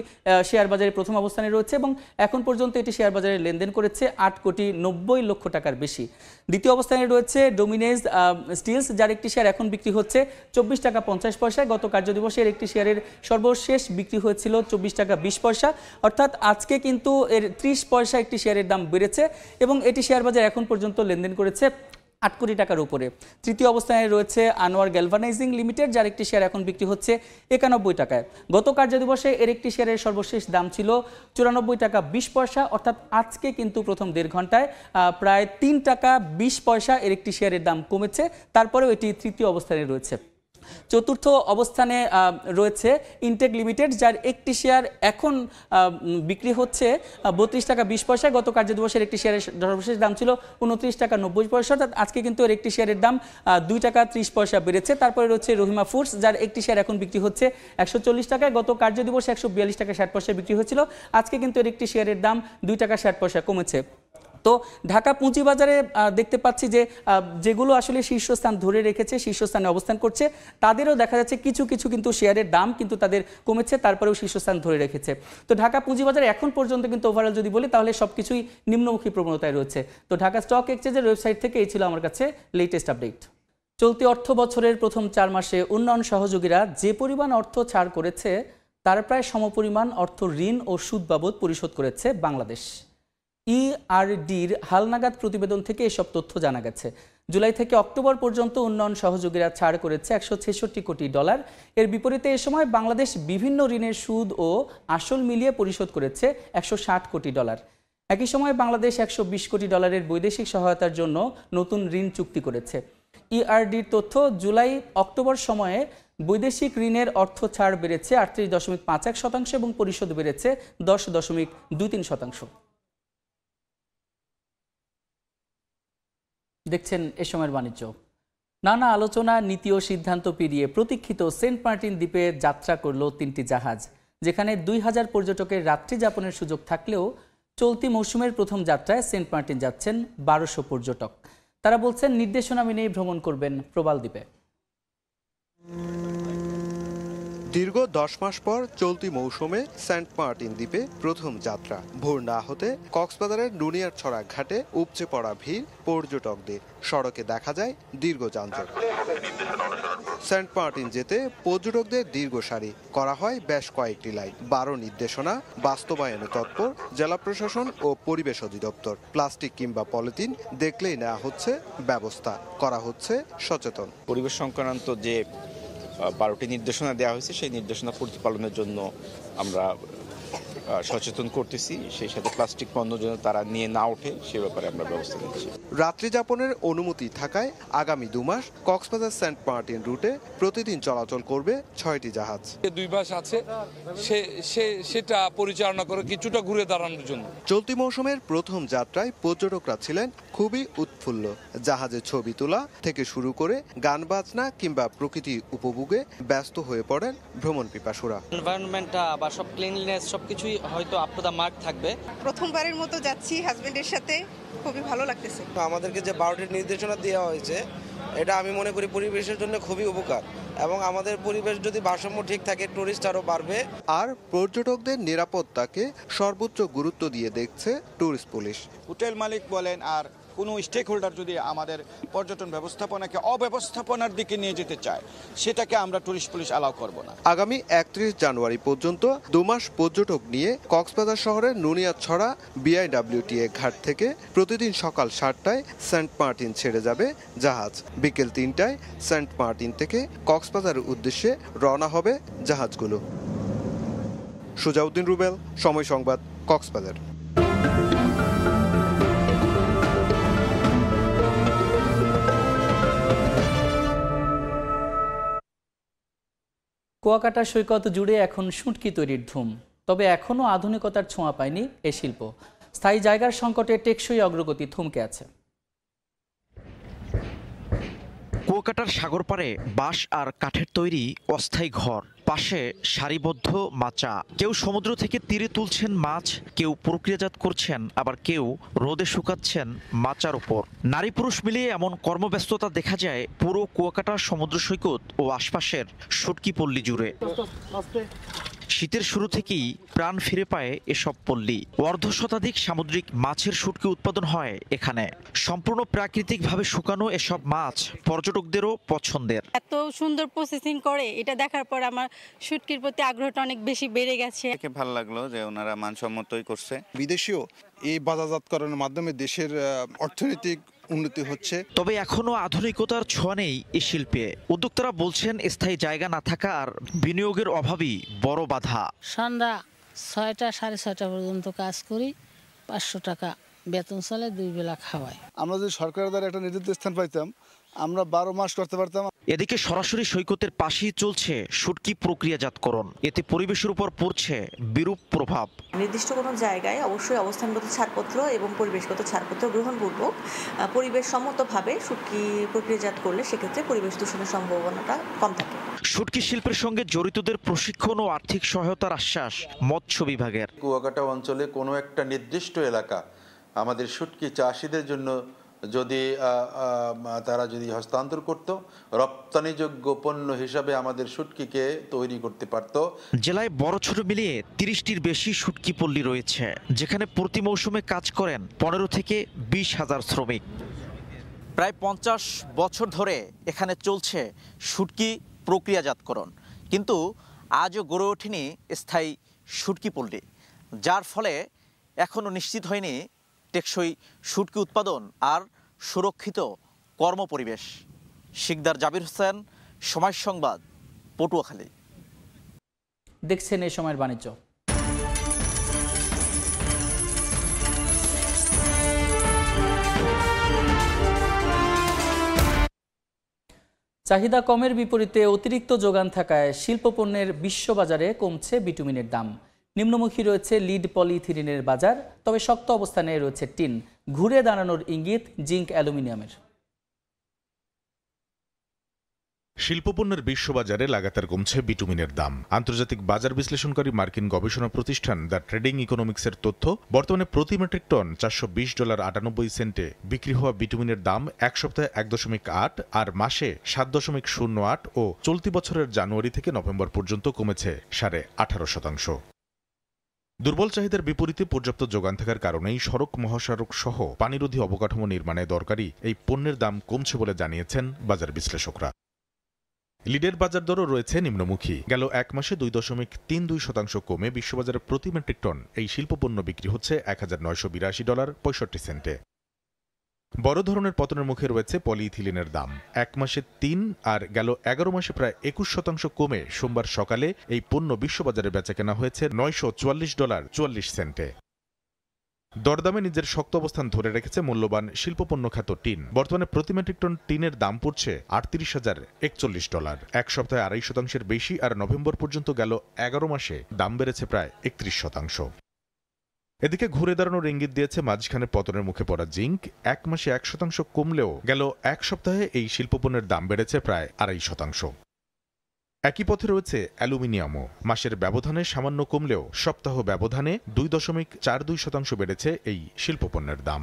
শেয়ার বাজারে প্রথম অবস্থানে রয়েছে এবং এখন পর্যন্ত এটি শেয়ার বাজারে লেনদেন করেছে 8,90,00,000 টাকার বেশি। দ্বিতীয় অবস্থানে রয়েছে ডোমিনেজ স্টিলস, যার একটি শেয়ার এখন বিক্রি হচ্ছে 24 টাকা 50 পয়সায়। গত কার্যদিবসে এর একটি শেয়ারের সর্বশেষ বিক্রি হয়েছিল 24 টাকা 20 পয়সা, অর্থাৎ আজকে কিন্তু এর 30 পয়সা একটি শেয়ারের দাম বেড়েছে এবং এটি শেয়ার বাজারে এখন পর্যন্ত লেনদেন করেছে 8 কোটি টাকার উপরে। তৃতীয় অবস্থানে রয়েছে আনোয়ার গ্যালভানাইজিং লিমিটেড, যার একটি শেয়ার এখন বিক্রি হচ্ছে 91 টাকায়। গত কার্যদিবসে এর একটি শেয়ারের সর্বশেষ দাম ছিল 94 টাকা 20 পয়সা, অর্থাৎ আজকে কিন্তু প্রথম 1.5 ঘন্টায় প্রায় 3 টাকা 20 পয়সা এর একটি শেয়ারের দাম কমেছে, তারপরেও এটি তৃতীয় অবস্থানে রয়েছে। চতুর্থ অবস্থানে রয়েছে ইনটেক লিমিটেড, যার একটি শেয়ার এখন বিক্রি হচ্ছে 32 টাকা 20 পয়সা। গত কার্যদিবসের একটি শেয়ারের সর্বশেষ দাম ছিল 29 টাকা 90 পয়সা, অর্থাৎ আজকে কিন্তু এর একটি শেয়ারের দাম 2 টাকা 30 পয়সা বেড়েছে। তারপরে রয়েছে রহিমা ফুডস, যার একটি শেয়ার এখন বিক্রি হচ্ছে 140 টাকায়। গত কার্যদিবসে 142 টাকা 60 পয়সা বিক্রি হয়েছিল, আজকে কিন্তু এর একটি শেয়ারের দাম 2 টাকা 60 পয়সা কমেছে। তো ঢাকা পুঁজিবাজারে দেখতে পাচ্ছি যে যেগুলো আসলে শীর্ষস্থান ধরে রেখেছে, শীর্ষস্থানে অবস্থান করছে, তাদেরও দেখা যাচ্ছে কিছু কিছু কিন্তু শেয়ারের দাম কিন্তু তাদের কমেছে, তারপরেও শীর্ষস্থান ধরে রেখেছে। তো ঢাকা পুঁজিবাজারে এখন পর্যন্ত কিন্তু ওভারঅল যদি বলি তাহলে সবকিছুই নিম্নমুখী প্রবণতায় রয়েছে। তো ঢাকা স্টক এক্সচেঞ্জের ওয়েবসাইট থেকে এই ছিল আমার কাছে লেটেস্ট আপডেট। চলতি অর্থ বছরের প্রথম 4 মাসে উন্নয়ন সহযোগীরা যে পরিমাণ অর্থ ছাড় করেছে তার প্রায় সমপরিমাণ অর্থ ঋণ ও সুদ বাবদ পরিশোধ করেছে বাংলাদেশ। ERDর হালনাগাদ প্রতিবেদন থেকে এসব তথ্য জানা গেছে। জুলাই থেকে অক্টোবর পর্যন্ত উন্নয়ন সহযোগীরা ছাড় করেছে $166 কোটি। এর বিপরীতে এ সময় বাংলাদেশ বিভিন্ন ঋণের সুদ ও আসল মিলিয়ে পরিশোধ করেছে $160 কোটি। একই সময় বাংলাদেশ $120 কোটি বৈদেশিক সহায়তার জন্য নতুন ঋণ চুক্তি করেছে। ERDর তথ্য, জুলাই অক্টোবর সময়ে বৈদেশিক ঋণের অর্থ ছাড় বেড়েছে 38.51% এবং পরিশোধ বেড়েছে 10.23%। দেখছেন এ সময়ের বাণিজ্য। নানা আলোচনা, নীতি ও সিদ্ধান্ত পেরিয়ে প্রতীক্ষিত সেন্ট মার্টিন দ্বীপে যাত্রা করল 3টি জাহাজ, যেখানে 2000 পর্যটকের রাত্রি যাপনের সুযোগ থাকলেও চলতি মৌসুমের প্রথম যাত্রায় সেন্ট মার্টিন যাচ্ছেন 1200 পর্যটক। তারা বলছেন নির্দেশনা মেনেই ভ্রমণ করবেন প্রবাল দ্বীপে। দীর্ঘ 10 মাস পর চলতি মৌসুমে সেন্ট মার্টিন দ্বীপে প্রথম যাত্রা। ভোর না হতে কক্সবাজারের নুনিয়ারছড়া ঘাটে উপচে পড়া ভিড় পর্যটকদের, সড়কে দেখা যায় দীর্ঘ যানজট। সেন্ট মার্টিন যেতে পর্যটকদের দীর্ঘ সারি, করা হয় বেশ কয়েকটি লাইন। 12 নির্দেশনা বাস্তবায়নে তৎপর জেলা প্রশাসন ও পরিবেশ অধিদপ্তর। প্লাস্টিক কিংবা পলিথিন দেখলেই নেওয়া হচ্ছে ব্যবস্থা, করা হচ্ছে সচেতন। পরিবেশ সংক্রান্ত যে 12টি নির্দেশনা দেওয়া হয়েছে সেই নির্দেশনা প্রতিপালনের জন্য আমরা সচেতন করতেছি, সেই সাথে প্লাস্টিক পণ্য যেন তারা নিয়ে না ওঠে সে ব্যাপারে আমরা ব্যবস্থা নিচ্ছি। রাত্রি যাপনের অনুমতি থাকায় আগামী 2 মাস কক্সবাজার সেন্ট মার্টিন রুটে প্রতিদিন চলাচল করবে 6টি জাহাজ। 2 মাস আছে সেটা পরিচালনা করে কিছুটা ঘুরে দাঁড়ানোর জন্য। চলতি মৌসুমের প্রথম যাত্রায় পর্যটকরা ছিলেন খুবই উৎফুল্ল। জাহাজে ছবি তোলা থেকে শুরু করে গান বাজনা কিংবা প্রকৃতি উপভোগে ব্যস্ত হয়ে পড়েন ভ্রমণ পিপাসুরা। এনভায়রনমেন্টটা বা সব ক্লিনলিনেস সবকিছুই হয়তো আপ টু দ্য মার্ক থাকবে। প্রথমবারের মতো যাচ্ছি হাজবেন্ডের সাথে, খুবই ভালো লাগতেছে। আমাদেরকে যে 12টি নির্দেশনা দেওয়া হয়েছে এটা আমি মনে করি পরিবেশের জন্য খুবই উপকার, এবং আমাদের পরিবেশ যদি ভারসাম্য ঠিক থাকে টুরিস্ট আরও বাড়বে। আর পর্যটকদের নিরাপত্তাকে সর্বোচ্চ গুরুত্ব দিয়ে দেখছে ট্যুরিস্ট পুলিশ। হোটেল মালিক বলেন আর কোনো স্টেক হোল্ডার যদি আমাদের পর্যটন ব্যবস্থাপনাকে অব্যবস্থাপনার দিকে নিয়ে যেতে চায়, সেটাকে আমরা টুরিস্ট পুলিশ অ্যালাউ করব না। আগামী 31 জানুয়ারি পর্যন্ত 2 মাস পর্যটক নিয়ে কক্সবাজার শহরের নুনিয়াছড়া BIWTA ঘাট থেকে প্রতিদিন সকাল 7টায় সেন্ট মার্টিন ছেড়ে যাবে জাহাজ। বিকেল 3টায় সেন্ট মার্টিন থেকে কক্সবাজারের উদ্দেশ্যে রওনা হবে জাহাজগুলো। সুজাউদ্দিন রুবেল, সময় সংবাদ, কক্সবাজার। কুয়াকাটা সৈকত জুড়ে এখন শুঁটকি তৈরির ধুম, তবে এখনও আধুনিকতার ছোঁয়া পায়নি এ শিল্প। স্থায়ী জায়গার সংকটে টেকসই অগ্রগতি থমকে আছে। কুয়াকাটার সাগর পাড়ে বাঁশ আর কাঠের তৈরি অস্থায়ী ঘর, পাশে সারিবদ্ধ মাচা। কেউ সমুদ্র থেকে তীরে তুলছেন মাছ, কেউ প্রক্রিয়াজাত করছেন, আবার কেউ রোদে শুকাচ্ছেন মাচার উপর। নারী পুরুষ মিলিয়ে এমন কর্মব্যস্ততা দেখা যায় পুরো কুয়াকাটা সমুদ্র সৈকত ও আশপাশের শুটকি পল্লী জুড়ে। শীতের শুরু থেকেই প্রাণ ফিরে পায় এসব পল্লী। অর্ধশতাধিক সামুদ্রিক মাছের শুটকি উৎপাদন হয় এখানে। সম্পূর্ণ প্রাকৃতিকভাবে শুকানো এসব মাছ পর্যটকদেরও পছন্দের। এত সুন্দর প্রসেসিং করে, এটা দেখার পর আমার শুটকির প্রতি আগ্রহটা অনেক বেশি বেড়ে গেছে। ভালো লাগলো যে ওনারা মানসম্মতই করছে। বিদেশিও এই বাজারজাতকরণের মাধ্যমে দেশের অর্থনৈতিক উন্নতি হচ্ছে। তবে এখনো আধুনিকতার ছোঁয়া নেই এই শিল্পে। উদ্যোক্তারা বলছেন স্থায়ী জায়গা না থাকা আর বিনিয়োগের অভাবই বড় বাধা। সন্ধ্যা 6টা 6:30 পর্যন্ত কাজ করি, 500 টাকা বেতন চলে, 2 বেলা খাওয়াই। আমরা যদি সরকারের দ্বারা একটা নির্দিষ্ট স্থান পাইতাম, আমরা 12 মাস করতে পারতাম। এদিকে সরাসরি সৈকতের পাশেই চলছে শুটকি প্রক্রিয়াজাতকরণ। এতে পরিবেশের উপর পড়ছে বিরূপ প্রভাব। নির্দিষ্ট কোনো জায়গায় অবশ্যই অবস্থানগত ছাড়পত্র এবং পরিবেশগত ছাড়পত্র গ্রহণপূর্বক পরিবেশ সম্মতভাবে শুটকি প্রক্রিয়াজাত করলে সেক্ষেত্রে পরিবেশ দূষণের সম্ভাবনাটা কম থাকে। শুটকি শিল্পের সঙ্গে জড়িতদের প্রশিক্ষণ ও আর্থিক সহায়তার আশ্বাস মৎস্য বিভাগের। কুয়াকাটা অঞ্চলে কোনো একটা নির্দিষ্ট এলাকা আমাদের শুটকি চাষিদের জন্য যদি তারা যদি হস্তান্তর করত, রপ্তানিযোগ্য পণ্য হিসাবে আমাদের শুটকিকে তৈরি করতে পারত। জেলায় বড় ছোট মিলিয়ে 30টির বেশি শুটকি পল্লী রয়েছে, যেখানে প্রতি মৌসুমে কাজ করেন 15 থেকে 20 হাজার শ্রমিক। প্রায় 50 বছর ধরে এখানে চলছে শুটকি প্রক্রিয়াজাতকরণ, কিন্তু আজও গড়ে ওঠেনি স্থায়ী শুটকি পল্লী, যার ফলে এখনও নিশ্চিত হয়নি টেকসই শুটকি উৎপাদন আর সুরক্ষিত কর্মপরিবেশ। শিকদার জাবির হোসেন, সময় সংবাদ, পটুয়াখালী। দেখছেন এই সময়ের বাণিজ্য। চাহিদা কমের বিপরীতে অতিরিক্ত যোগান থাকায় শিল্পপণ্যের বিশ্ববাজারে কমছে বিটুমিনের দাম। নিম্নমুখী রয়েছে লিড পলিইথিলিনের বাজার, তবে শক্ত অবস্থানে রয়েছে টিন। ঘুরে দাঁড়ানোর ইঙ্গিত জিঙ্ক অ্যালুমিনিয়ামের। শিল্পপণ্যের বিশ্ববাজারে লাগাতার কমছে বিটুমিনের দাম। আন্তর্জাতিক বাজার বিশ্লেষণকারী মার্কিন গবেষণা প্রতিষ্ঠান দ্য ট্রেডিং ইকোনমিক্সের তথ্য, বর্তমানে প্রতি মেট্রিক টন $420.98 বিক্রি হওয়া বিটুমিনের দাম এক সপ্তাহে 1.8 আর মাসে 7.08 ও চলতি বছরের জানুয়ারি থেকে নভেম্বর পর্যন্ত কমেছে 18.5%। দুর্বল চাহিদার বিপরীতে পর্যাপ্ত যোগান থাকার কারণেই সড়ক, মহাসড়ক সহ পানিরোধী অবকাঠামো নির্মাণে দরকারি এই পণ্যের দাম কমছে বলে জানিয়েছেন বাজার বিশ্লেষকরা। লিডের বাজার দরও রয়েছে নিম্নমুখী। গেল এক মাসে 2.32% কমে বিশ্ববাজারে প্রতি মেট্রিক টন এই শিল্পপণ্য বিক্রি হচ্ছে $1982.65। বড় ধরনের পতনের মুখে রয়েছে পলিইথিলিনের দাম। এক মাসে 3 আর গেল 11 মাসে প্রায় 21% কমে সোমবার সকালে এই পণ্য বিশ্ববাজারে বেচাকেনা হয়েছে $944.44। দরদামে নিজের শক্ত অবস্থান ধরে রেখেছে মূল্যবান শিল্পপণ্য খাত টিন। বর্তমানে প্রতি মেট্রিক টন টিনের দাম পড়ছে $38,041। এক সপ্তাহে 2.5% বেশি, আর নভেম্বর পর্যন্ত গেল 11 মাসে দাম বেড়েছে প্রায় 31%। এদিকে ঘুরে দাঁড়ানোর ইঙ্গিত দিয়েছে মাঝখানে পতনের মুখে পড়া জিঙ্ক। এক মাসে 1% কমলেও গেল এক সপ্তাহে এই শিল্পপণ্যের দাম বেড়েছে প্রায় 2.5%। একই পথে রয়েছে অ্যালুমিনিয়ামও। মাসের ব্যবধানে সামান্য কমলেও সপ্তাহ ব্যবধানে 2.42% বেড়েছে এই শিল্পপণ্যের দাম।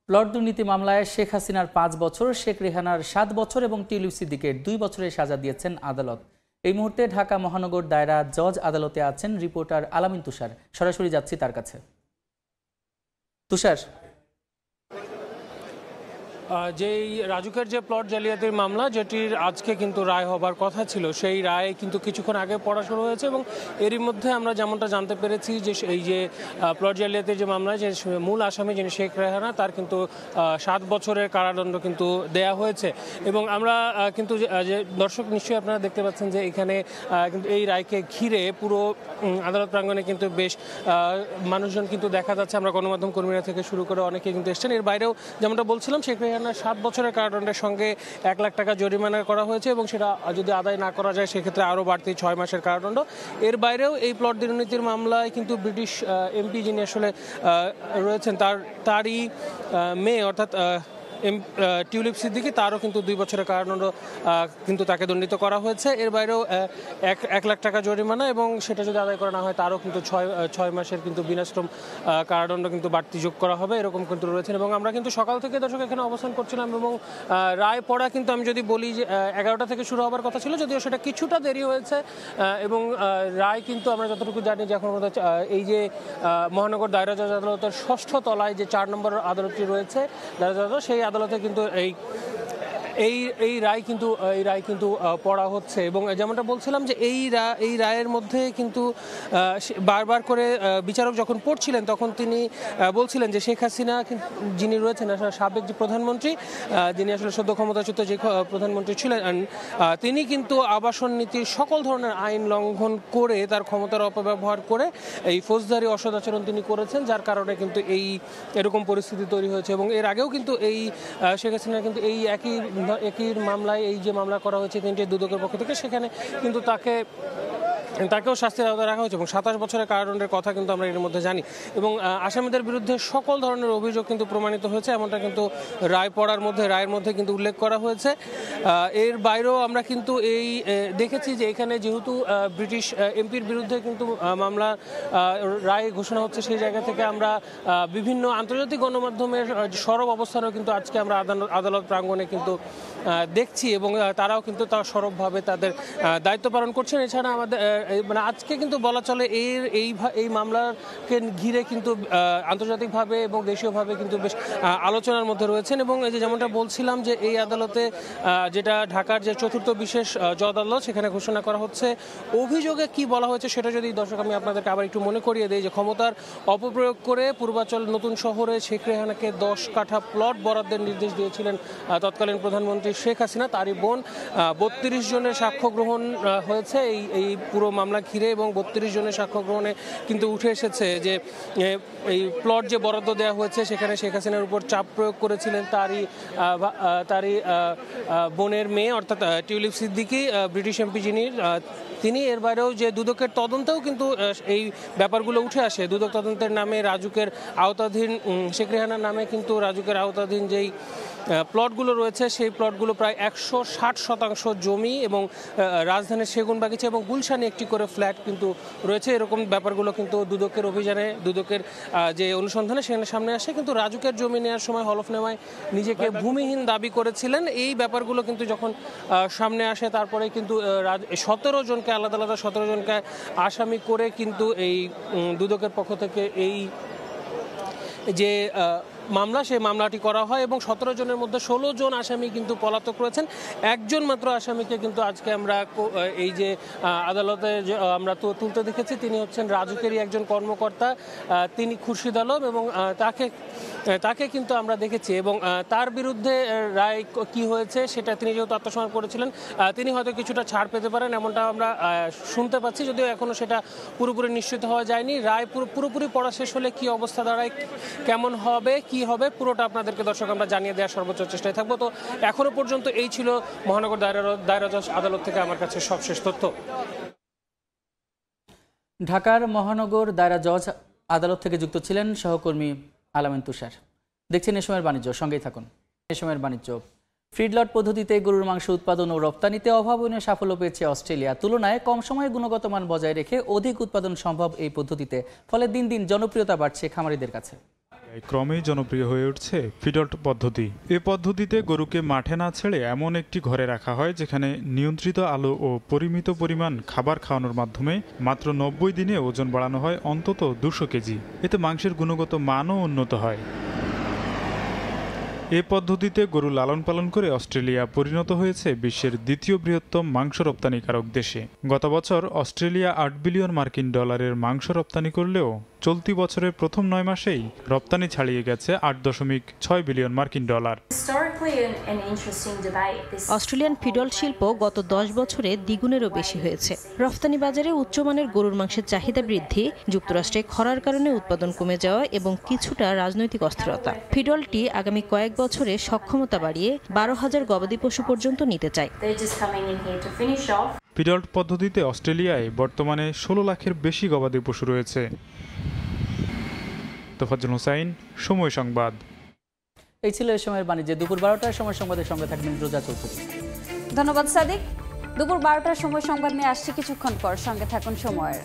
প্লট দুর্নীতি মামলায় শেখ হাসিনার 5 বছর, শেখ রেহানার 7 বছর এবং টিউলিপ সিদ্দিকের 2 বছরের সাজা দিয়েছেন আদালত। এই মুহূর্তে ঢাকা মহানগর দায়রা জজ আদালতে আছেন রিপোর্টার আলামিন তুষার। সরাসরি যাচ্ছি তার কাছে। তুষার, যেই রাজুকের যে প্লট জালিয়াতির মামলা, যেটির আজকে কিন্তু রায় হবার কথা ছিল, সেই রায় কিন্তু কিছুক্ষণ আগে পড়া শুরু হয়েছে এবং এরই মধ্যে আমরা যেমনটা জানতে পেরেছি যে এই যে প্লট জালিয়াতির যে মামলায় যে মূল আসামি যিনি শেখ রেহানা, তার কিন্তু 7 বছরের কারাদণ্ড কিন্তু দেয়া হয়েছে। এবং আমরা কিন্তু যে দর্শক নিশ্চয়ই আপনারা দেখতে পাচ্ছেন যে এখানে কিন্তু এই রায়কে ঘিরে পুরো আদালত প্রাঙ্গণে কিন্তু বেশ মানুষজন কিন্তু দেখা যাচ্ছে। আমরা গণমাধ্যম কর্মীরা থেকে শুরু করে অনেকে কিন্তু এসছেন। এর বাইরেও যেমনটা বলছিলাম, শেখ রেহানা 7 বছরের কারাদণ্ডের সঙ্গে 1 লাখ টাকা জরিমানা করা হয়েছে এবং সেটা যদি আদায় না করা যায় সেক্ষেত্রে আরও বাড়তি 6 মাসের কারাদণ্ড। এর বাইরেও এই প্লট দুর্নীতির মামলায় কিন্তু ব্রিটিশ এমপি যিনি আসলে রয়েছেন তারই মেয়ে অর্থাৎ টিউলিপ সিদ্দিকি, তারও কিন্তু 2 বছরের কারাদণ্ড কিন্তু তাকে দণ্ডিত করা হয়েছে। এর বাইরেও 1 লাখ টাকা জরিমানা এবং সেটা যদি আদায় করা না হয় তারও কিন্তু 6 মাসের কিন্তু বিনাশ্রম কারাদণ্ড কিন্তু বাড়তি যোগ করা হবে, এরকম কিন্তু রয়েছেন। এবং আমরা কিন্তু সকাল থেকে দর্শক এখানে অবস্থান করছিলাম এবং রায় পড়া কিন্তু আমি যদি বলি যে 11টা থেকে শুরু হবার কথা ছিল, যদিও সেটা কিছুটা দেরি হয়েছে। এবং রায় কিন্তু আমরা যতটুকু জানি যে এখন এই যে মহানগর দায়রা জজ আদালতের 6ষ্ঠ তলায় যে 4 নম্বর আদালতটি রয়েছে দায়রা জজ, সেই আদালতে কিন্তু এই রায় কিন্তু পড়া হচ্ছে। এবং যেমনটা বলছিলাম যে এই রায়ের মধ্যে কিন্তু বারবার করে বিচারক যখন পড়ছিলেন তখন তিনি বলছিলেন যে শেখ হাসিনা যিনি রয়েছেন আসলে সাবেক যে প্রধানমন্ত্রী, যিনি আসলে সদ্য ক্ষমতাচ্যুত যে প্রধানমন্ত্রী ছিলেন, তিনি কিন্তু আবাসন নীতির সকল ধরনের আইন লঙ্ঘন করে তার ক্ষমতার অপব্যবহার করে এই ফৌজদারি অসদাচরণ তিনি করেছেন, যার কারণে কিন্তু এরকম পরিস্থিতি তৈরি হয়েছে। এবং এর আগেও কিন্তু এই শেখ হাসিনা কিন্তু এই একই মামলায়, এই যে মামলা করা হয়েছে 3টি দুদকের পক্ষ থেকে, সেখানে কিন্তু তাকেও শাস্তির আওতায় রাখা হয়েছে এবং 27 বছরের কারাদণ্ডের কথা কিন্তু আমরা এর মধ্যে জানি। এবং আসামিদের বিরুদ্ধে সকল ধরনের অভিযোগ কিন্তু প্রমাণিত হয়েছে, এমনটা কিন্তু রায়ের মধ্যে কিন্তু উল্লেখ করা হয়েছে। এর বাইরেও আমরা কিন্তু দেখেছি যে এখানে যেহেতু ব্রিটিশ এমপির বিরুদ্ধে কিন্তু মামলা রায় ঘোষণা হচ্ছে, সেই জায়গা থেকে আমরা বিভিন্ন আন্তর্জাতিক গণমাধ্যমের সরব অবস্থানেও কিন্তু আজকে আমরা আদালত প্রাঙ্গণে কিন্তু দেখছি এবং তারাও কিন্তু তার সরবভাবে তাদের দায়িত্ব পালন করছেন। এছাড়া আমাদের মানে আজকে কিন্তু বলা চলে এই মামলাকে ঘিরে কিন্তু আন্তর্জাতিকভাবে এবং দেশীয়ভাবে কিন্তু বেশ আলোচনার মধ্যে রয়েছেন। এবং এই যে যেমনটা বলছিলাম যে এই আদালতে যেটা ঢাকার যে 4র্থ বিশেষ জজ আদালত, সেখানে ঘোষণা করা হচ্ছে অভিযোগে কি বলা হয়েছে সেটা যদি দর্শক আমি আপনাদেরকে আবার একটু মনে করিয়ে দিই যে ক্ষমতার অপপ্রয়োগ করে পূর্বাচল নতুন শহরে শেখ রেহানাকে 10 কাঠা প্লট বরাদ্দের নির্দেশ দিয়েছিলেন তৎকালীন প্রধানমন্ত্রী শেখ হাসিনা, তারই বোন। 32 জনের সাক্ষ্য গ্রহণ হয়েছে এই পুরো মামলা ঘিরে এবং 32 জনের সাক্ষ্য গ্রহণে কিন্তু উঠে এসেছে যে এই প্লট যে বরাদ্দ দেওয়া হয়েছে সেখানে শেখ হাসিনার উপর চাপ প্রয়োগ করেছিলেন তারই বোনের মেয়ে অর্থাৎ টিউলিপ সিদ্দিকি, ব্রিটিশ এমপি তিনি। এর বাইরেও যে দুদকের তদন্তেও কিন্তু এই ব্যাপারগুলো উঠে আসে। দুদক তদন্তের নামে রাজুকের আওতাধীন শেখ রেহানার নামে কিন্তু রাজুকের আওতাধীন যেই প্লটগুলো রয়েছে সেই প্লটগুলো প্রায় 160% জমি এবং রাজধানীর সেগুনবাগিচা এবং গুলশানে একটি করে ফ্ল্যাট কিন্তু রয়েছে। এরকম ব্যাপারগুলো কিন্তু দুদকের অভিযানে, দুদকের যে অনুসন্ধানে সেখানে সামনে আসে। কিন্তু রাজুকের জমি নেওয়ার সময় হলফনামায় নিজেকে ভূমিহীন দাবি করেছিলেন। এই ব্যাপারগুলো কিন্তু যখন সামনে আসে তারপরে কিন্তু 17 জনকে আলাদা 17 জনকে আসামি করে কিন্তু এই দুদকের পক্ষ থেকে এই যে মামলা, সেই মামলাটি করা হয় এবং 17 জনের মধ্যে 16 জন আসামি কিন্তু পলাতক রয়েছেন। একজন মাত্র আসামিকে কিন্তু আজকে আমরা এই যে আদালতে আমরা তুলতে দেখেছি, তিনি হচ্ছেন রাজুকেরই একজন কর্মকর্তা, তিনি খুরশিদ আলম এবং তাকে কিন্তু আমরা দেখেছি। এবং তার বিরুদ্ধে রায় কি হয়েছে সেটা তিনি যেহেতু আত্মসমর্পণ করেছিলেন, তিনি হয়তো কিছুটা ছাড় পেতে পারেন এমনটা আমরা শুনতে পাচ্ছি, যদিও এখনও সেটা পুরোপুরি নিশ্চিত হওয়া যায়নি। রায় পুরোপুরি পড়া শেষ হলে কি অবস্থা দাঁড়ায়, কেমন হবে, কি হবে, পুরোটা আপনাদেরকে দর্শক আমরা জানিয়ে দেওয়ার সর্বোচ্চ চেষ্টায় থাকবো। তো এখনো পর্যন্ত এই ছিল মহানগর দায়রা জজ আদালত থেকে আমার কাছে সবশেষ তথ্য। ঢাকার মহানগর দায়রা জজ আদালত থেকে যুক্ত ছিলেন সহকর্মী আলামিন তুষার। দেখছেন এ সময়ের বাণিজ্য, সঙ্গেই থাকুন। এ সময়ের বাণিজ্য। ফিডলট পদ্ধতিতে গরুর মাংস উৎপাদন ও রপ্তানিতে অভাবনীয় সাফল্য পেয়েছে অস্ট্রেলিয়া। তুলনায় কম সময়ে গুণগত মান বজায় রেখে অধিক উৎপাদন সম্ভব এই পদ্ধতিতে, ফলে দিন দিন জনপ্রিয়তা বাড়ছে খামারিদের কাছে। ক্রমেই জনপ্রিয় হয়ে উঠছে ফিডল্ট পদ্ধতি। এ পদ্ধতিতে গরুকে মাঠে না ছেড়ে এমন একটি ঘরে রাখা হয় যেখানে নিয়ন্ত্রিত আলো ও পরিমিত পরিমাণ খাবার খাওয়ানোর মাধ্যমে মাত্র 90 দিনে ওজন বাড়ানো হয় অন্তত 200 কেজি। এতে মাংসের গুণগত মানও উন্নত হয়। এ পদ্ধতিতে গরু লালন পালন করে অস্ট্রেলিয়া পরিণত হয়েছে বিশ্বের দ্বিতীয় বৃহত্তম মাংস রপ্তানিকারক দেশে। গত বছর অস্ট্রেলিয়া 8 বিলিয়ন মার্কিন ডলারের মাংস রপ্তানি করলেও চলতি বছরের প্রথম 9 মাসেই রপ্তানি ছাড়িয়ে গেছে 8.6 বিলিয়ন মার্কিন ডলার। অস্ট্রেলিয়ান ফিডল্ট শিল্প গত 10 বছরে দ্বিগুণেরও বেশি হয়েছে। রফতানি বাজারে উচ্চমানের গরুর মাংসের চাহিদা বৃদ্ধি, যুক্তরাষ্ট্রে খরার কারণে উৎপাদন কমে যাওয়া এবং কিছুটা রাজনৈতিক অস্থিরতা। ফিডল্টটি আগামী কয়েক বছরে সক্ষমতা বাড়িয়ে 12,000 গবাদি পশু পর্যন্ত নিতে চায়। ফিডল্ট পদ্ধতিতে অস্ট্রেলিয়ায় বর্তমানে 16 লাখের বেশি গবাদি পশু রয়েছে। তোফাজ্জল হোসাইন, সময় সংবাদ। এই ছিল এই সময়ের বাণিজ্যে। দুপুর 12টার সময় সংবাদের সঙ্গে থাকবেন রোজা চৌধুরী। ধন্যবাদ সাদিক। দুপুর 12টার সময় সংবাদ নিয়ে আসছে কিছুক্ষণ পর, সঙ্গে থাকুন সময়ের।